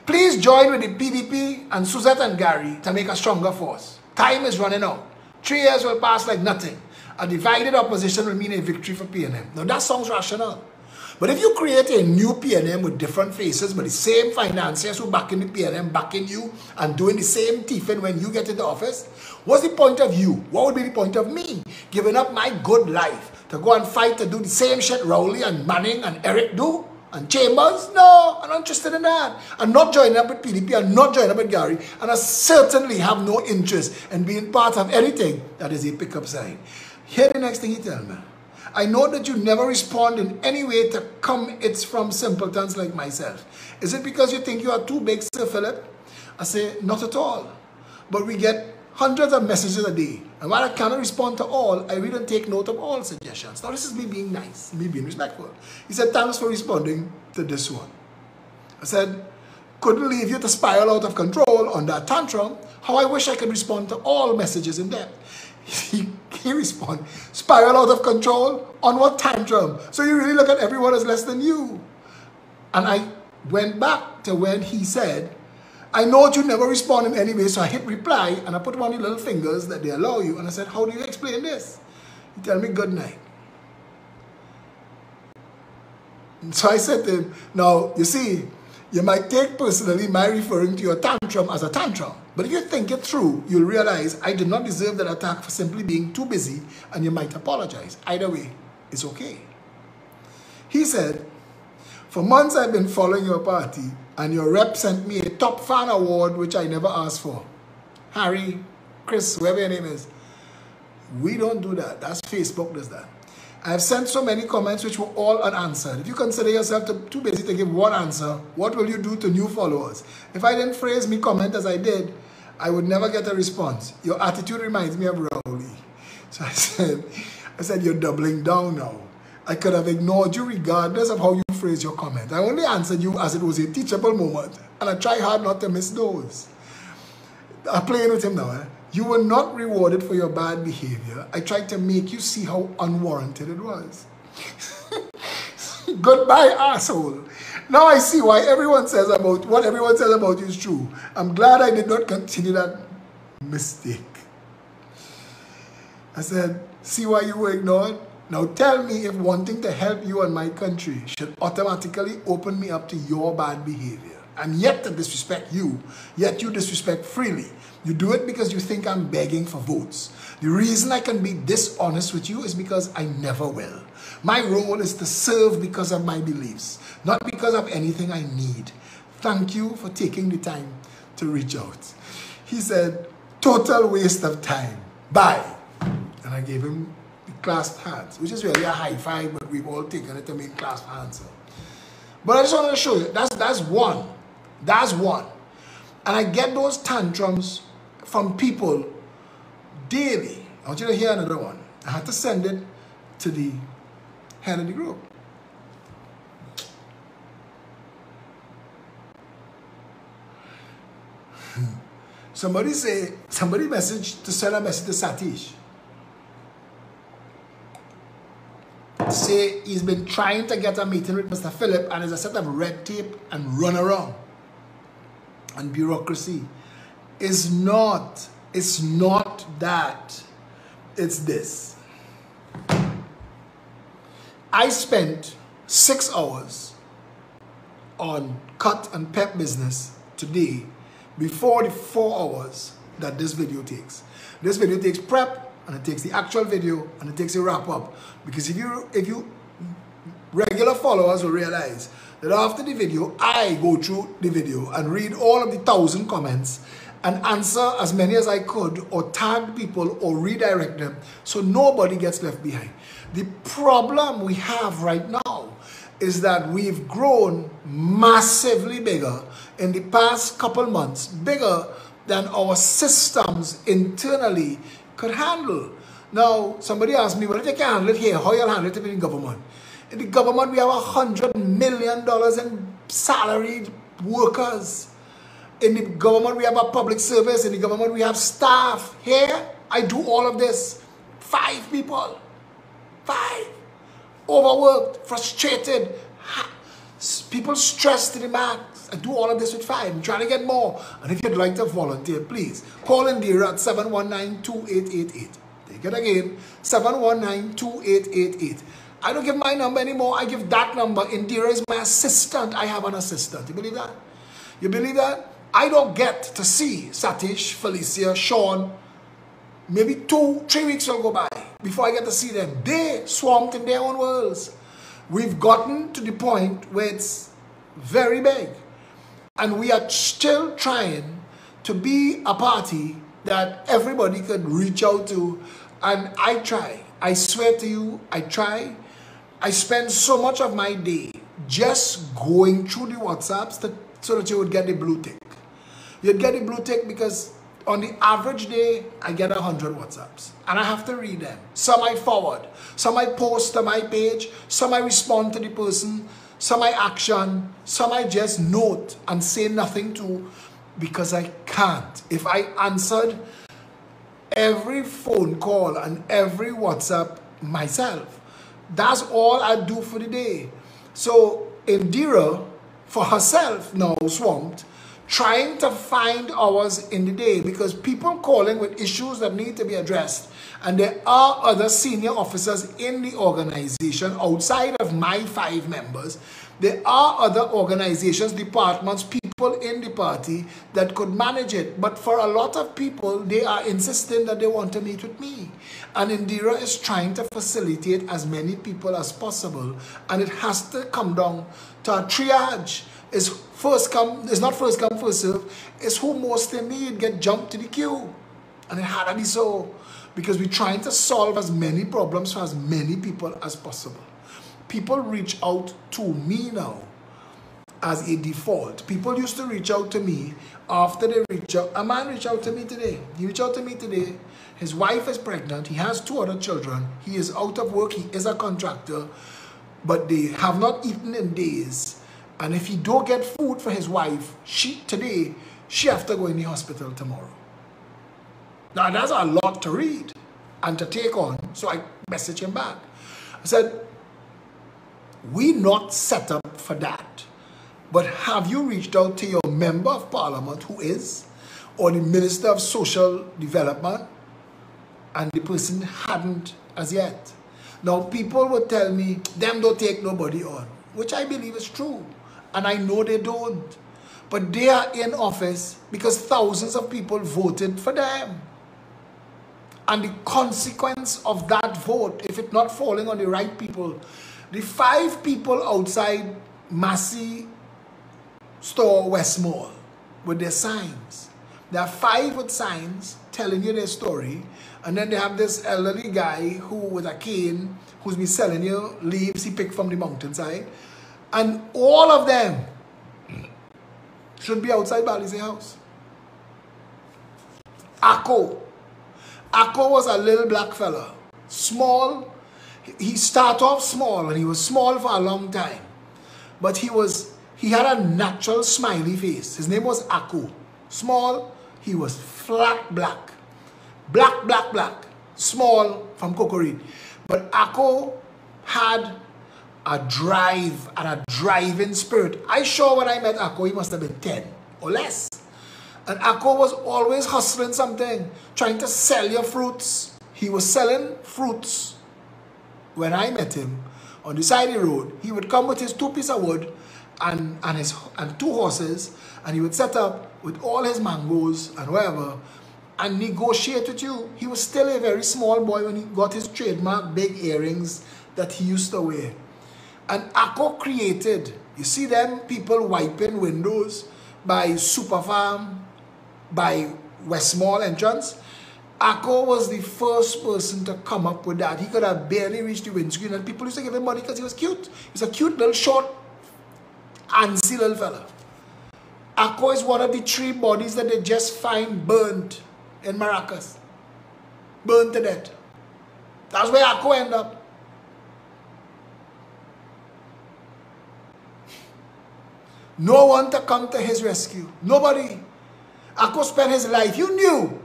Please join with the PDP and Suzette and Gary to make a stronger force. Time is running out. 3 years will pass like nothing. A divided opposition will mean a victory for PNM. Now that sounds rational. But if you create a new PNM with different faces, but the same financiers who back in the PNM, backing you and doing the same thieving when you get into office, what's the point of you? What would be the point of me? Giving up my good life to go and fight to do the same shit Rowley and Manning and Eric do? And Chambers? No, I'm not interested in that. I'm not joining up with PDP, I'm not joining up with Gary, and I certainly have no interest in being part of anything that is a pickup sign. Here the next thing he tells me. I know that you never respond in any way to come it's from simpletons like myself. Is it because you think you are too big, Sir Phillip? I say, not at all. But we get hundreds of messages a day. And while I cannot respond to all, I read and take note of all suggestions. Now this is me being nice, me being respectful. He said, thanks for responding to this one. I said, couldn't leave you to spiral out of control on that tantrum. How I wish I could respond to all messages in depth. He responded, spiral out of control on what tantrum? So you really look at everyone as less than you. And I went back to when he said, I know you never respond in any way, so I hit reply and I put one of the little fingers that they allow you, and I said, how do you explain this? He tell me good night. And so I said to him, now you see, you might take personally my referring to your tantrum as a tantrum. But if you think it through, you'll realize I did not deserve that attack for simply being too busy, and you might apologize. Either way, it's okay. He said, for months I've been following your party, and your rep sent me a top fan award, which I never asked for. Harry, Chris, whoever your name is. We don't do that. That's Facebook does that. I've sent so many comments which were all unanswered. If you consider yourself too busy to give one answer, what will you do to new followers? If I didn't phrase me comment as I did, I would never get a response. Your attitude reminds me of Rowley. So I said, you're doubling down now. I could have ignored you regardless of how you phrase your comment. I only answered you as it was a teachable moment, and I try hard not to miss those. I'm playing with him now. Eh? You were not rewarded for your bad behavior. I tried to make you see how unwarranted it was. Goodbye, asshole. Now I see why everyone says about what everyone says about you is true. I'm glad I did not continue that mistake. I said, see why you were ignored? Now tell me if wanting to help you and my country should automatically open me up to your bad behavior. I'm yet to disrespect you, yet you disrespect freely. You do it because you think I'm begging for votes. The reason I can be dishonest with you is because I never will. My role is to serve because of my beliefs, not because of anything I need. Thank you for taking the time to reach out. He said, total waste of time. Bye. And I gave him the clasped hands, which is really a high five, but we've all taken it to mean clasped hands. But I just wanted to show you, that's one. That's one. And I get those tantrums from people daily. I want you to hear another one. I had to send it to the head of the group. Somebody messaged to send a message to Satish. Say he's been trying to get a meeting with Mr. Phillip and there's a set of red tape and run around. And bureaucracy is not, it's not that, it's this. I spent 6 hours on cut and pep business today before the 4 hours that this video takes. This video takes prep, and it takes the actual video, and it takes a wrap up. Because if you regular followers will realize that after the video, I go through the video and read all of the 1,000 comments and answer as many as I could, or tag people or redirect them so nobody gets left behind. The problem we have right now is that we've grown massively bigger in the past couple months, bigger than our systems internally could handle. Now, somebody asked me, well, if you can handle it here, how you'll handle it in the government? In the government, we have $100 million in salaried workers. In the government, we have a public service. In the government, we have staff. Here, I do all of this. 5 people. 5. Overworked, frustrated, people stressed to the max. I do all of this with 5. I'm trying to get more. And if you'd like to volunteer, please call Indira at 719-2888. Take it again, 719-2888. I don't give my number anymore. I give that number. Indira is my assistant. I have an assistant. You believe that? You believe that? I don't get to see Satish, Felicia, Sean. Maybe 2-3 weeks will go by before I get to see them. They swamped in their own worlds. We've gotten to the point where it's very big. And we are still trying to be a party that everybody could reach out to. And I try. I swear to you, I try. I spend so much of my day just going through the WhatsApps so that you would get the blue tick. You'd get the blue tick because on the average day, I get 100 WhatsApps. And I have to read them. Some I forward. Some I post to my page. Some I respond to the person. Some I action. Some I just note and say nothing to because I can't. If I answered every phone call and every WhatsApp myself, that's all I do for the day. So Indira, for herself, now swamped, trying to find hours in the day because people calling with issues that need to be addressed. And there are other senior officers in the organization outside of my 5 members. There are other organizations, departments, people in the party that could manage it. But for a lot of people, they are insisting that they want to meet with me. And Indira is trying to facilitate as many people as possible. And it has to come down to a triage. It's not first come, first serve. It's who most they need get jumped to the queue. And it had to be so. Because we're trying to solve as many problems for as many people as possible. People reach out to me now as a default. People used to reach out to me after they reach out. A man reached out to me today. He reached out to me today. His wife is pregnant. He has 2 other children. He is out of work. He is a contractor. But they have not eaten in days. And if he don't get food for his wife, she have to go in the hospital tomorrow. Now that's a lot to read and to take on. So I messaged him back. I said, we not set up for that. But have you reached out to your member of parliament who is, or the minister of social development? And the person hadn't as yet. Now people would tell me, them don't take nobody on, which I believe is true. And I know they don't. But they are in office because thousands of people voted for them. And the consequence of that vote, if it's not falling on the right people, the 5 people outside Massey Store West Mall with their signs. There are 5 with signs telling you their story. And then they have this elderly guy who with a cane who's been selling you leaves he picked from the mountainside. And all of them should be outside Bali's house. Akko. Akko was a little black fella. Small. He started off small, and he was small for a long time. But he had a natural smiley face. His name was Akko. Small, he was flat black. Black, black, black. Small from Kokorid. But Akko had a drive and a driving spirit. I sure when I met Akko, he must have been 10 or less. And Akko was always hustling something, trying to sell your fruits. He was selling fruits. When I met him on the side of the road, he would come with his 2 pieces of wood and 2 horses, and he would set up with all his mangoes and whatever and negotiate with you. He was still a very small boy when he got his trademark big earrings that he used to wear. And Akko created, you see them people wiping windows by Super Farm, by Westmall entrance. Akko was the first person to come up with that. He could have barely reached the windscreen, and people used to give him money because he was cute. He was a cute little short, antsy little fella. Akko is one of the 3 bodies that they just find burnt in Maracas. Burnt to death. That's where Akko ended up. No one to come to his rescue. Nobody. Akko spent his life. You knew.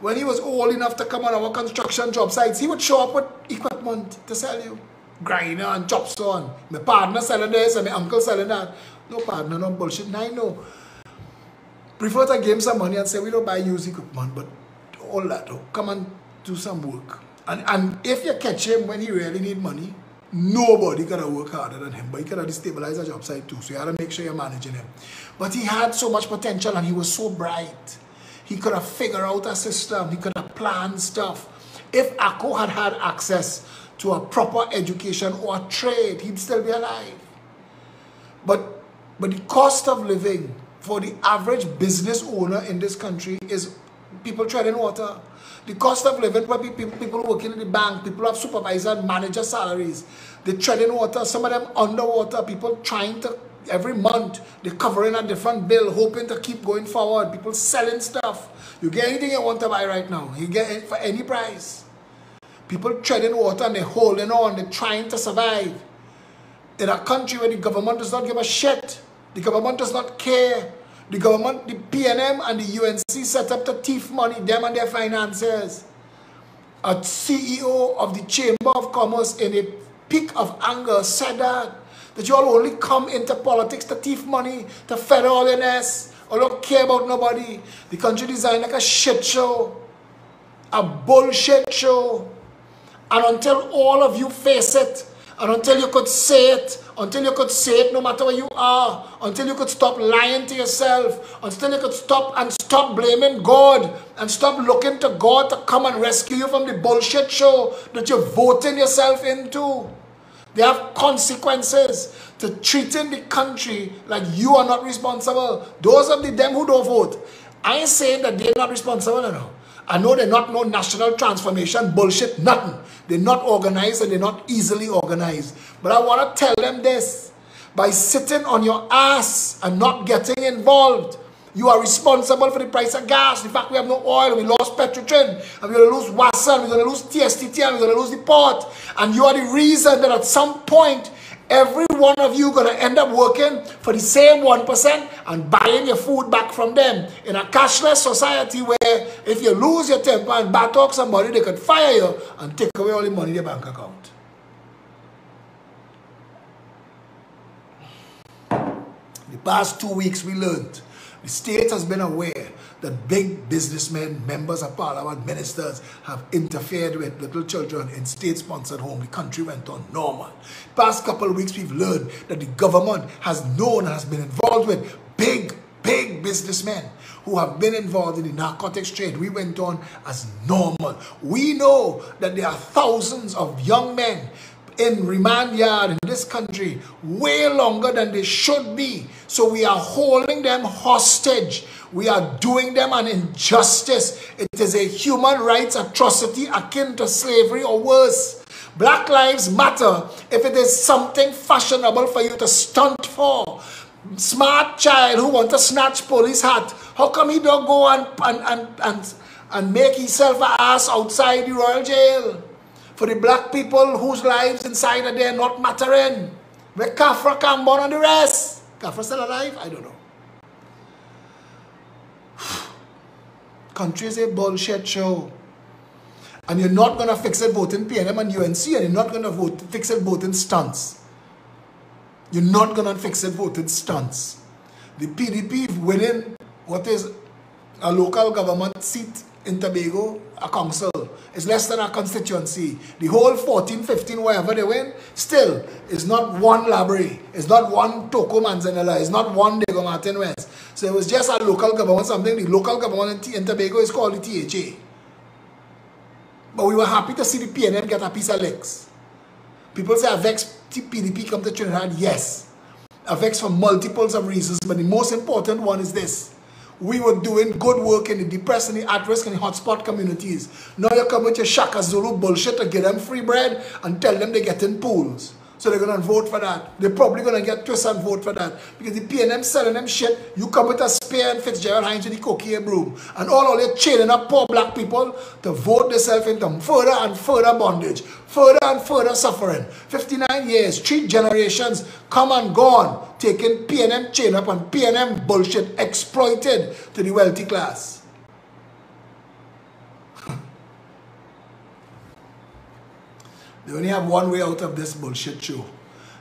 When he was old enough to come on our construction job sites, he would show up with equipment to sell you. Grinder and chop saw. My partner selling this and my uncle selling that. No partner, no bullshit. I know. Prefer to give him some money and say, we don't buy used equipment, but all that, come and do some work. And if you catch him when he really need money, nobody could have worked harder than him, but he could have destabilized a job site too, so you had to make sure you're managing him. But he had so much potential and he was so bright. He could have figured out a system, he could have planned stuff. If Akko had had access to a proper education or a trade, he'd still be alive. But the cost of living for the average business owner in this country is people treading water. The cost of living for people working in the bank, people have supervisor and manager salaries. They treading water, some of them underwater, people trying to, every month, they're covering a different bill, hoping to keep going forward. People selling stuff. You get anything you want to buy right now, you get it for any price. People treading water and they're holding on, they're trying to survive. In a country where the government does not give a shit, the government does not care. The government, the PNM and the UNC set up to thief money, them and their financiers. A CEO of the Chamber of Commerce in a peak of anger said that you all only come into politics to thief money, to feather all your nest, or don't care about nobody. The country designed like a shit show, a bullshit show. And until all of you face it, and until you could say it, no matter where you are, until you could stop lying to yourself, until you could stop blaming God, and stop looking to God to come and rescue you from the bullshit show that you're voting yourself into. They have consequences to treating the country like you are not responsible. Those of them who don't vote, I ain't saying that they're not responsible, no. I know they're not no national transformation bullshit, nothing. They're not organized and they're not easily organized. But I want to tell them this. By sitting on your ass and not getting involved, you are responsible for the price of gas. In fact, we have no oil, we lost Petrotrin, and we're going to lose Wasson, we're going to lose TSTT, and we're going to lose the port. And you are the reason that at some point, every one of you going to end up working for the same 1% and buying your food back from them. In a cashless society where if you lose your temper and bad talk somebody, they could fire you and take away all the money in your bank account. The past 2 weeks we learned the state has been aware that big businessmen, members of parliament, ministers have interfered with little children in state-sponsored homes. The country went on normal. Past couple of weeks, we've learned that the government has known and has been involved with big businessmen who have been involved in the narcotics trade. We went on as normal. We know that there are thousands of young men in remand yard in this country way longer than they should be. So we are holding them hostage. We are doing them an injustice. It is a human rights atrocity akin to slavery or worse. Black Lives Matter if it is something fashionable for you to stunt for. smart child who want to snatch police hat, how come he don't go and make himself an ass outside the royal jail? For the black people whose lives inside are there not mattering. Where Kafra, Kambon and the rest. Kafra still alive? I don't know. Country is a bullshit show. And you're not going to fix it both in PNM and UNC, and you're not going to fix it both in stunts. You're not going to fix it both in stunts. The PDP winning what is a local government seat in Tobago, a council, is less than a constituency. The whole 14, 15, wherever they win, still is not one library. It's not one Toko Manzanella. It's not one Diego Martin West. So it was just a local government, something. The local government in Tobago is called the THA. But we were happy to see the PNM get a piece of legs. People say, Avex PDP come to Trinidad. Yes. Avex for multiples of reasons, but the most important one is this. We were doing good work in the depressed and the at-risk and the hotspot communities. Now you come with your Shaka Zulu bullshit to get them free bread and tell them they get in pools. So they're going to vote for that. They're probably going to get twisted and vote for that. Because the PNM selling them shit, you come with a spear and Fitzgerald Hines with the cocaine broom. And all they're chaining up poor black people to vote themselves into further and further bondage. Further and further suffering. 59 years, 3 generations come and gone. Taking PNM chain up and PNM bullshit exploited to the wealthy class. They only have one way out of this bullshit show.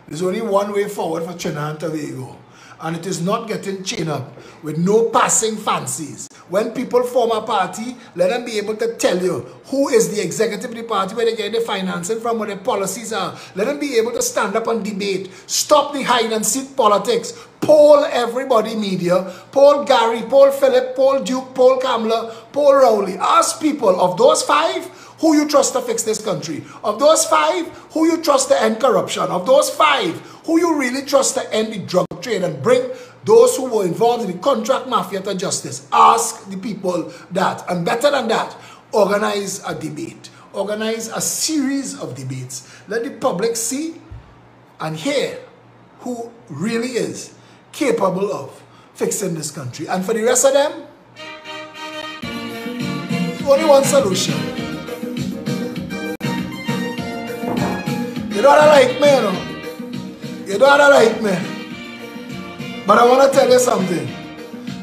There's only one way forward for Trinidad and Tobago. And it is not getting chained up with no passing fancies. When people form a party, let them be able to tell you who is the executive of the party, where they get the financing from, what their policies are. Let them be able to stand up and debate. Stop the hide and seek politics. Poll everybody media. Poll Gary, poll Phillip, poll Duke, poll Kamala, poll Rowley. Ask people, of those 5, who you trust to fix this country? Of those 5, who you trust to end corruption? Of those 5, who you really trust to end the drug trade and bring those who were involved in the contract mafia to justice? Ask the people that. And better than that, organize a debate. Organize a series of debates. Let the public see and hear who really is capable of fixing this country. And for the rest of them, only one solution. You don't like me, you know. You don't like me. But I want to tell you something.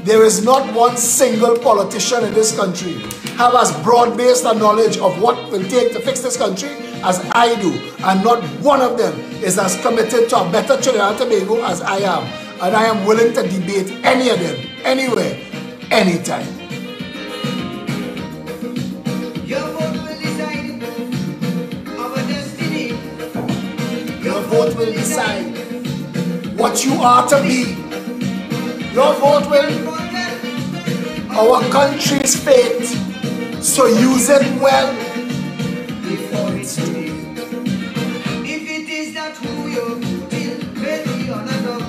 There is not one single politician in this country have as broad-based a knowledge of what will take to fix this country as I do. And not one of them is as committed to a better Trinidad and Tobago as I am. And I am willing to debate any of them, anywhere, anytime. Your vote will decide what you are to be. Your vote will our country's fate. So use it well before it's too late. If it is not who you're voting, ready or not,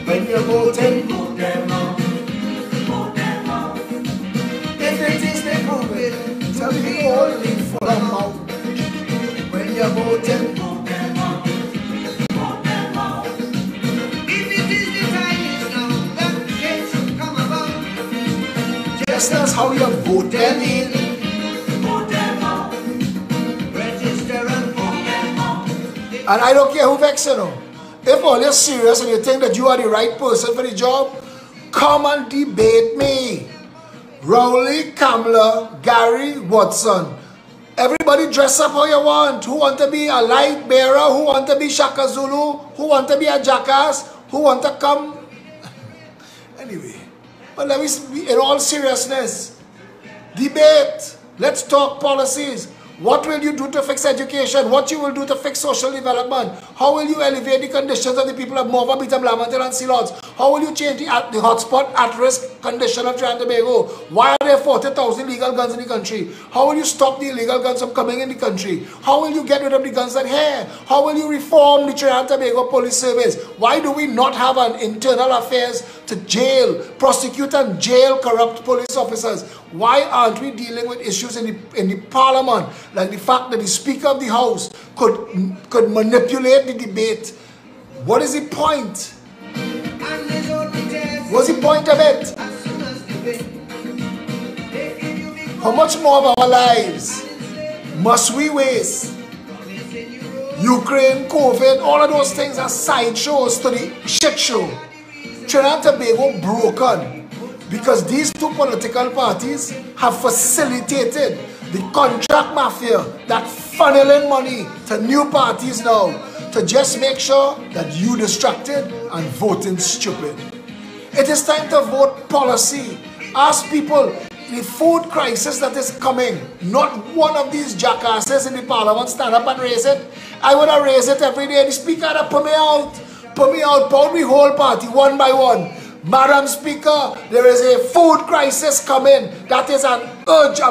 when you're voting, vote them out. Vote them out. if it is the movement, tell me only for a mouth. When you're voting, Vote them out. Vote them out. If it is the time now that change should come about, just as how you vote them in. vote them out. Register and vote them out. And I don't care who vexes you know. If all you're serious and you think that you are the right person for the job, come and debate me. Rowley, Kamala, Gary, Watson. Everybody dress up how you want. Who want to be a light bearer? Who want to be Shaka Zulu? Who want to be a jackass? Who want to come? Anyway, but let me be in all seriousness. Debate. Let's talk policies. What will you do to fix education? What you will do to fix social development? How will you elevate the conditions of the people of Mova, Beta, Blamantel and Sealots? How will you change the hotspot at-risk condition of Trinidad and Tobago? Why are there 40,000 illegal guns in the country? How will you stop the illegal guns from coming in the country? How will you get rid of the guns that here? How will you reform the Trinidad and Tobago Police Service? Why do we not have an internal affairs to jail, prosecute and jail corrupt police officers? Why aren't we dealing with issues in the parliament, like the fact that the Speaker of the House could manipulate the debate? What is the point? What's the point of it? How much more of our lives must we waste? Ukraine, COVID, all of those things are sideshows to the shit show. Trinidad and Tobago broken because these two political parties have facilitated the contract mafia that funneling money to new parties now to just make sure that you distracted and voting stupid. It is time to vote policy. Ask people, the food crisis that is coming, not one of these jackasses in the parliament stand up and raise it. I would have raised it every day. The speaker had put me out, put the whole party one by one. Madam Speaker, there is a food crisis coming. That is a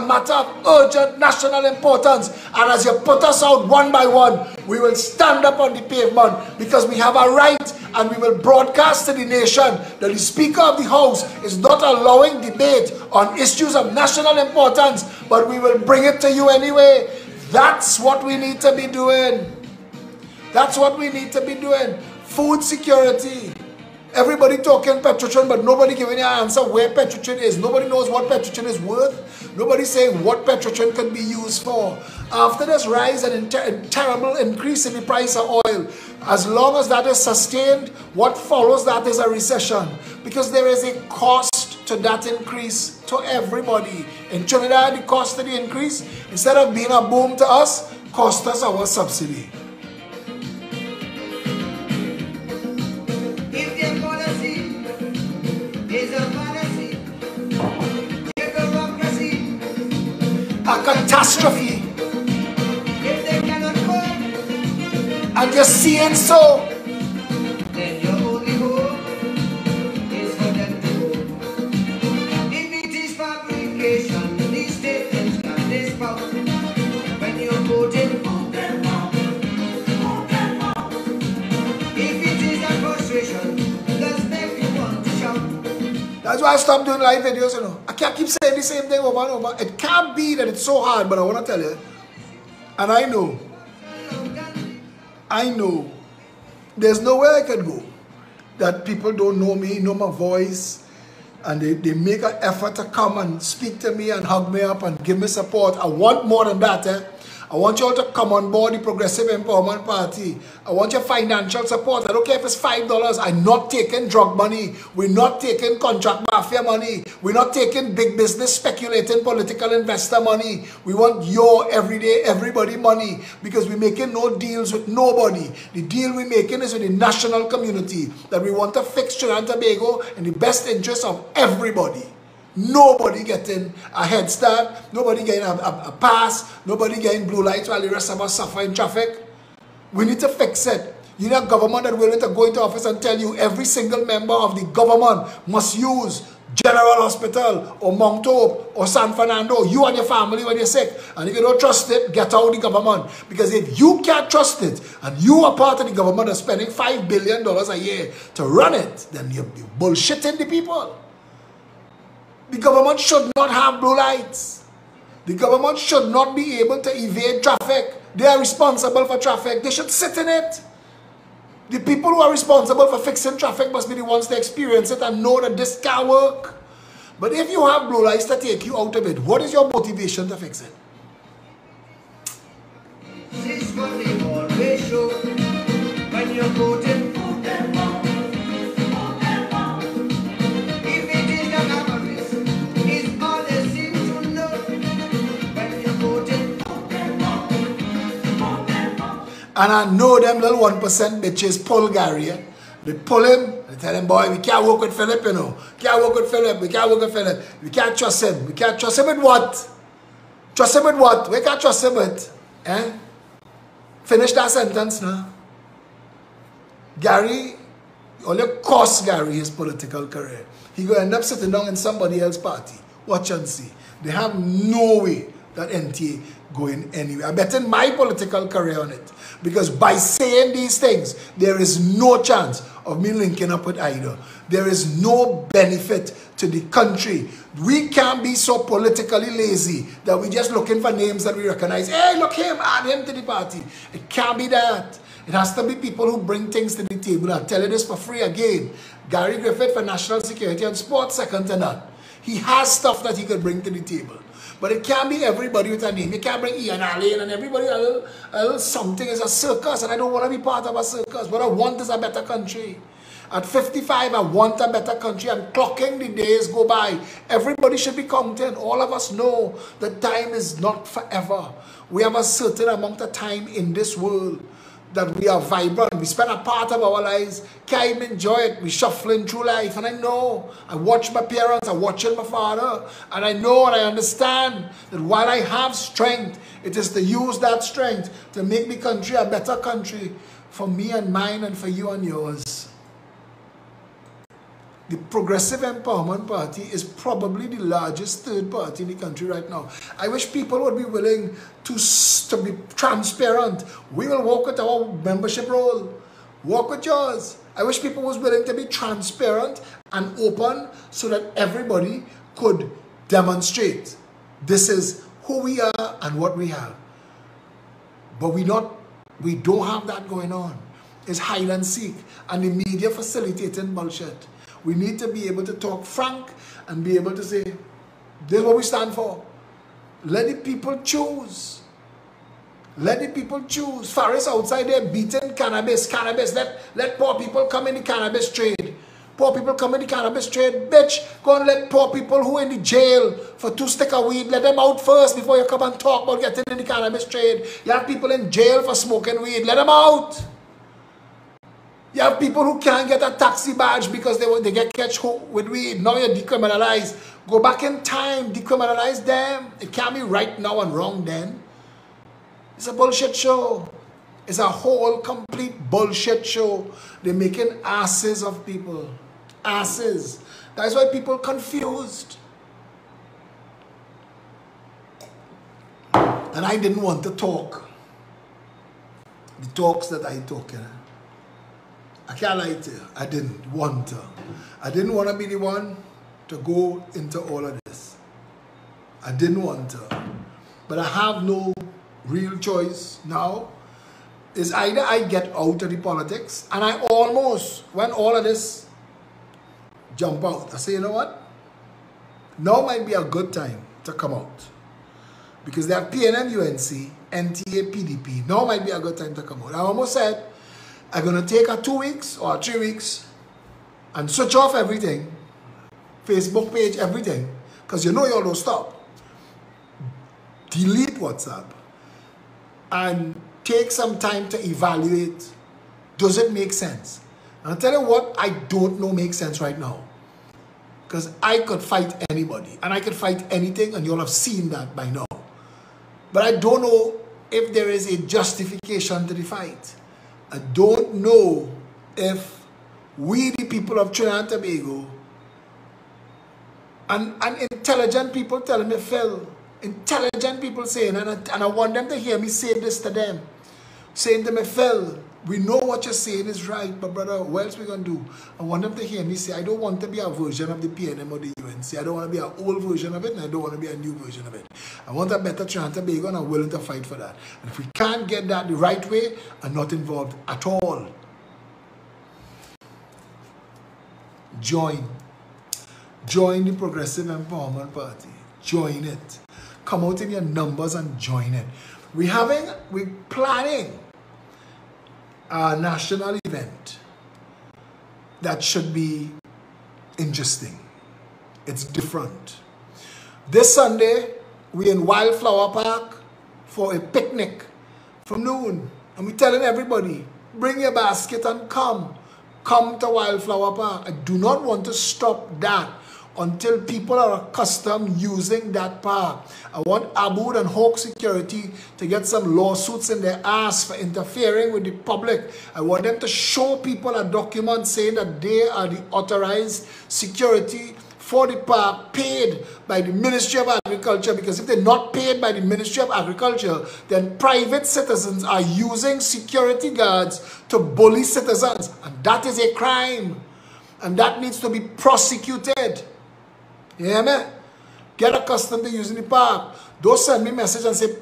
matter of urgent national importance. And as you put us out one by one, we will stand up on the pavement because we have a right, and we will broadcast to the nation that the Speaker of the House is not allowing debate on issues of national importance, but we will bring it to you anyway. That's what we need to be doing. That's what we need to be doing. Food security. Everybody talking Petrotrin, but nobody giving you an answer where Petrotrin is. Nobody knows what Petrotrin is worth. Nobody saying what Petrotrin can be used for. After this rise and terrible increase in the price of oil, as long as that is sustained, what follows that is a recession. Because there is a cost to that increase to everybody. In Trinidad, the cost of the increase, instead of being a boom to us, cost us our subsidy. A catastrophe. If they cannot cope, And you're seeing so. then your only hope is for them to go. If it is fabrication, these statements can this power. When you're voting, vote them out. Vote them out. If it is a frustration, let's make you want to shout. That's why I stopped doing live videos, you know. I can't keep saying the same thing over and over. It can't be that it's so hard, but I want to tell you. And I know there's nowhere I can go that people don't know me, know my voice, and they make an effort to come and speak to me and hug me up and give me support. I want more than that, eh? I want you all to come on board the Progressive Empowerment Party. I want your financial support. I don't care if it's $5. I'm not taking drug money. We're not taking contract mafia money. We're not taking big business speculating political investor money. We want your everyday, everybody money because we're making no deals with nobody. The deal we're making is with the national community that we want to fix Trinidad and Tobago in the best interest of everybody. Nobody getting a head start, nobody getting a pass, nobody getting blue lights while the rest of us suffer in traffic. We need to fix it. You need a government that willing to go into office and tell you every single member of the government must use General Hospital or Mount Hope or San Fernando, you and your family when you're sick. And if you don't trust it, get out of the government. Because if you can't trust it and you are part of the government that's spending $5 billion a year to run it, then you're bullshitting the people. The government should not have blue lights. The government should not be able to evade traffic. They are responsible for traffic. They should sit in it. The people who are responsible for fixing traffic must be the ones that experience it and know that this can't work. But if you have blue lights to take you out of it, what is your motivation to fix it? This is what they always show when you're voting. Vote them out. Vote them out. If it is the avarice, it's all they seem to know. When you're voting, vote them out. Vote them out. And I know them little 1% bitches pull Gary. They pull him, they tell him, boy, we can't work with Phillip, you know. We can't work with Phillip, we can't work with Phillip. We can't trust him. We can't trust him with what? Trust him with what? We can't trust him with. Eh? Finish that sentence now. Gary, only cost Gary his political career. He going to end up sitting down in somebody else's party. Watch and see. They have no way that NTA going anywhere. I'm betting my political career on it. Because by saying these things, there is no chance of me linking up with either. There is no benefit to the country. We can't be so politically lazy that we're just looking for names that we recognize. Hey, look him, add him to the party. It can't be that. It has to be people who bring things to the table. I'll tell you this for free again. Gary Griffith for National Security and Sports, second to none. He has stuff that he could bring to the table. But it can't be everybody with a name. You can't bring Ian Allen and everybody a little something. Is a circus, and I don't want to be part of a circus. What I want is a better country. At 55, I want a better country. I'm clocking the days go by. Everybody should be counting. All of us know that time is not forever. We have a certain amount of time in this world that we are vibrant. We spend a part of our lives, can't even enjoy it. We're shuffling through life. And I know, I watch my parents, I watch my father, and I know and I understand that while I have strength, it is to use that strength to make the country a better country for me and mine and for you and yours. The Progressive Empowerment Party is probably the largest third party in the country right now. I wish people would be willing to be transparent. We will work with our membership role. Work with yours. I wish people was willing to be transparent and open so that everybody could demonstrate this is who we are and what we have. But we don't have that going on. It's hide and seek and the media facilitating bullshit. We need to be able to talk frank and be able to say, this is what we stand for. Let the people choose. Let the people choose. Faris outside there beating cannabis. Let poor people come in the cannabis trade. Poor people come in the cannabis trade. Bitch, go and let poor people who are in the jail for 2 sticks of weed, let them out first before you come and talk about getting in the cannabis trade. You have people in jail for smoking weed. Let them out. You have people who can't get a taxi badge because they get catch with weed. Now you're decriminalized. Go back in time, decriminalize them. It can't be right now and wrong then. It's a bullshit show. It's a whole complete bullshit show. They're making asses of people. Asses. That's why people confused. And I didn't want to talk. The talks that I talk, I can't lie to you. I didn't want to. I didn't want to be the one to go into all of this. I didn't want to. But I have no real choice now. It's either I get out of the politics, and I almost, when all of this jump out, I say, you know what? Now might be a good time to come out. Because they have PNM UNC, NTA, PDP. Now might be a good time to come out. I almost said, I'm going to take a 2 weeks or 3 weeks and switch off everything, Facebook page, everything, because you know you all don't stop. Delete WhatsApp and take some time to evaluate, does it make sense? And I'll tell you what I don't know makes sense right now. Because I could fight anybody and I could fight anything, and you all have seen that by now. But I don't know if there is a justification to the fight. I don't know if we, the people of Trinidad and Tobago, and intelligent people telling me, Phil, intelligent people saying, and I want them to hear me say this to them, saying to me, Phil, we know what you're saying is right, but brother, what else we going to do? I want them to hear me say, I don't want to be a version of the PNM or the UNC. I don't want to be an old version of it, and I don't want to be a new version of it. I want a better Trinidad and Tobago, and I'm willing to fight for that. And if we can't get that the right way, I'm not involved at all. Join the Progressive Empowerment Party. Join it. Come out in your numbers and join it. We're planning a national event that should be interesting. It's different. This Sunday, we're in Wildflower Park for a picnic from noon. And we're telling everybody, bring your basket and come. Come to Wildflower Park. I do not want to stop that until people are accustomed using that park. I want Abood and Hawk Security to get some lawsuits in their ass for interfering with the public. I want them to show people a document saying that they are the authorized security for the park, paid by the Ministry of Agriculture, because if they're not paid by the Ministry of Agriculture, then private citizens are using security guards to bully citizens, and that is a crime, and that needs to be prosecuted. You hear me? Get accustomed to using the park. Don't send me message and say,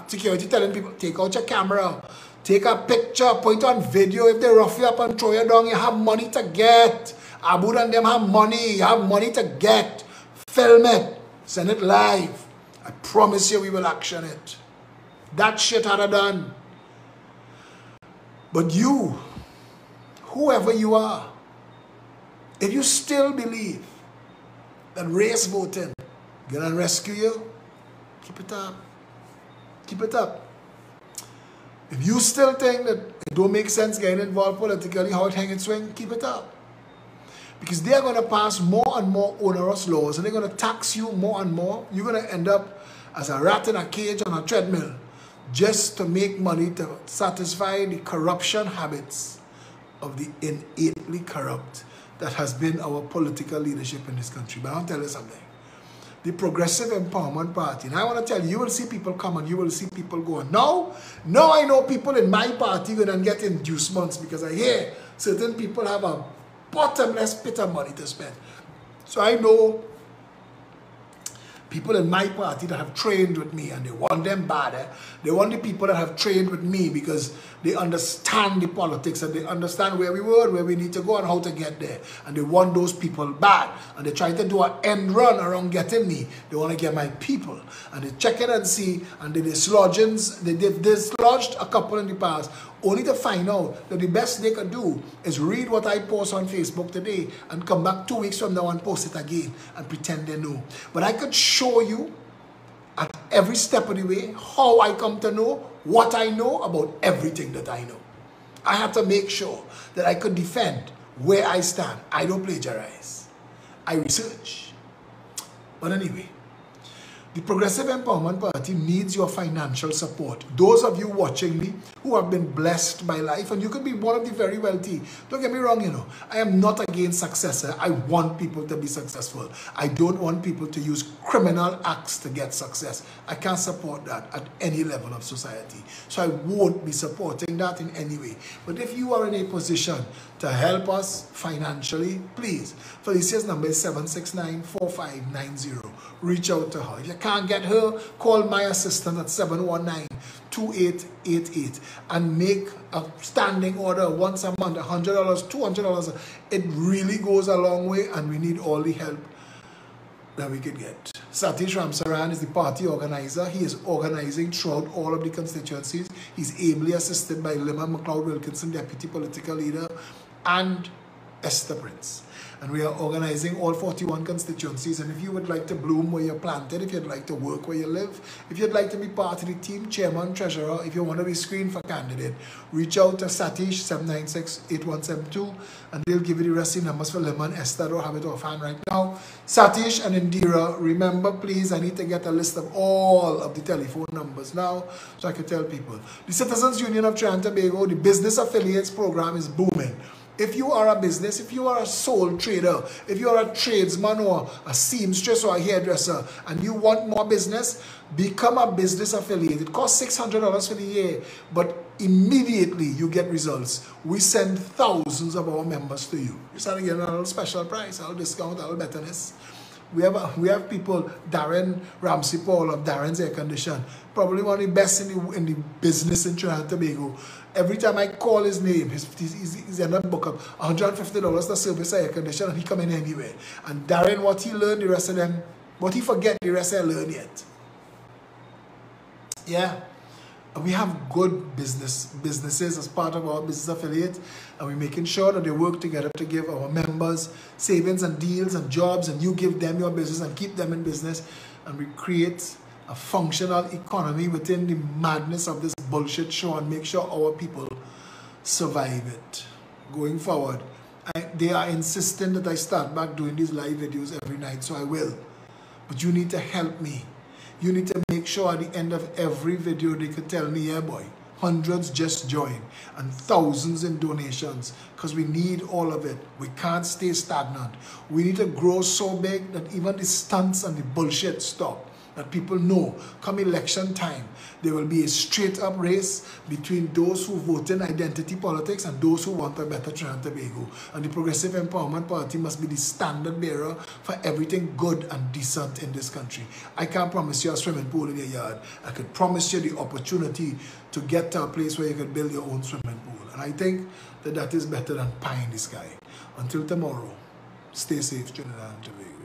security telling people, take out your camera, take a picture, point on video. If they rough you up and throw you down, you have money to get. Abu and them have money. You have money to get. Film it. Send it live. I promise you we will action it. That shit had I done. But you, whoever you are, if you still believe that race voting gonna rescue you, keep it up. Keep it up. If you still think that it don't make sense getting involved politically, how it hang and swing, keep it up. Because they're going to pass more and more onerous laws and they're going to tax you more and more. You're going to end up as a rat in a cage on a treadmill just to make money to satisfy the corruption habits of the innately corrupt that has been our political leadership in this country. But I'll tell you something. The Progressive Empowerment Party, and I want to tell you, you will see people come and you will see people go. Now I know people in my party going to get inducements because I hear certain people have a bottomless pit of money to spend. So I know people in my party that have trained with me and they want them bad. They want the people that have trained with me because they understand the politics and they understand where we were, where we need to go and how to get there. And they want those people bad. And they try to do an end run around getting me. They want to get my people. And they check it and see and they dislodged a couple in the past only to find out that the best they can do is read what I post on Facebook today and come back 2 weeks from now and post it again and pretend they know. But I could show you at every step of the way how I come to know what I know about everything that I know. I have to make sure that I could defend where I stand. I don't plagiarize. I research. But anyway, the Progressive Empowerment Party needs your financial support. Those of you watching me who have been blessed by life, and you could be one of the very wealthy. Don't get me wrong, you know. I am not against success. I want people to be successful. I don't want people to use criminal acts to get success. I can't support that at any level of society. So I won't be supporting that in any way. But if you are in a position to help us financially, please. Felicia's number is 769-4590. Reach out to her. If you can't get her, call my assistant at 719-2888 and make a standing order once a month, $100, $200. It really goes a long way and we need all the help that we could get. Satish Ramsaran is the party organizer. He is organizing throughout all of the constituencies. He's ably assisted by Lima McLeod Wilkinson, deputy political leader, and Esther Prince. And we are organizing all 41 constituencies. And if you would like to bloom where you're planted, if you'd like to work where you live, if you'd like to be part of the team, chairman, treasurer, if you want to be screened for candidate, reach out to Satish 796-8172 and they'll give you the rest of the numbers for Lima and Esther. I don't have it offhand right now. Satish and Indira, remember please, I need to get a list of all of the telephone numbers now so I can tell people. The Citizens Union of Trinidad and Tobago, the business affiliates program is booming. If you are a business, if you are a sole trader, if you are a tradesman or a seamstress or a hairdresser and you want more business, become a business affiliate. It costs $600 for the year, but immediately you get results. We send thousands of our members to you. You start getting a little special price, a little discount, a little betterness. We have people, Darren Ramsey Paul of Darren's Air Condition, probably one of the best in the business in Trinidad and Tobago. Every time I call his name, he's end up book up $150 to service air condition and he come in anywhere. And Darren, what he learned, the rest of them, what he forget, the rest I learn yet. Yeah. We have good businesses as part of our business affiliate, and we're making sure that they work together to give our members savings and deals and jobs, and you give them your business and keep them in business, and we create a functional economy within the madness of this bullshit show and make sure our people survive it. Going forward, they are insisting that I start back doing these live videos every night, so I will. But you need to help me. You need to make sure at the end of every video they could tell me, yeah boy, hundreds just joined and thousands in donations because we need all of it. We can't stay stagnant. We need to grow so big that even the stunts and the bullshit stop. that people know come election time, there will be a straight up race between those who vote in identity politics and those who want a better Trinidad and Tobago. And the Progressive Empowerment Party must be the standard bearer for everything good and decent in this country. I can't promise you a swimming pool in your yard. I could promise you the opportunity to get to a place where you can build your own swimming pool. And I think that that is better than pie in the sky. Until tomorrow, stay safe, Trinidad and Tobago.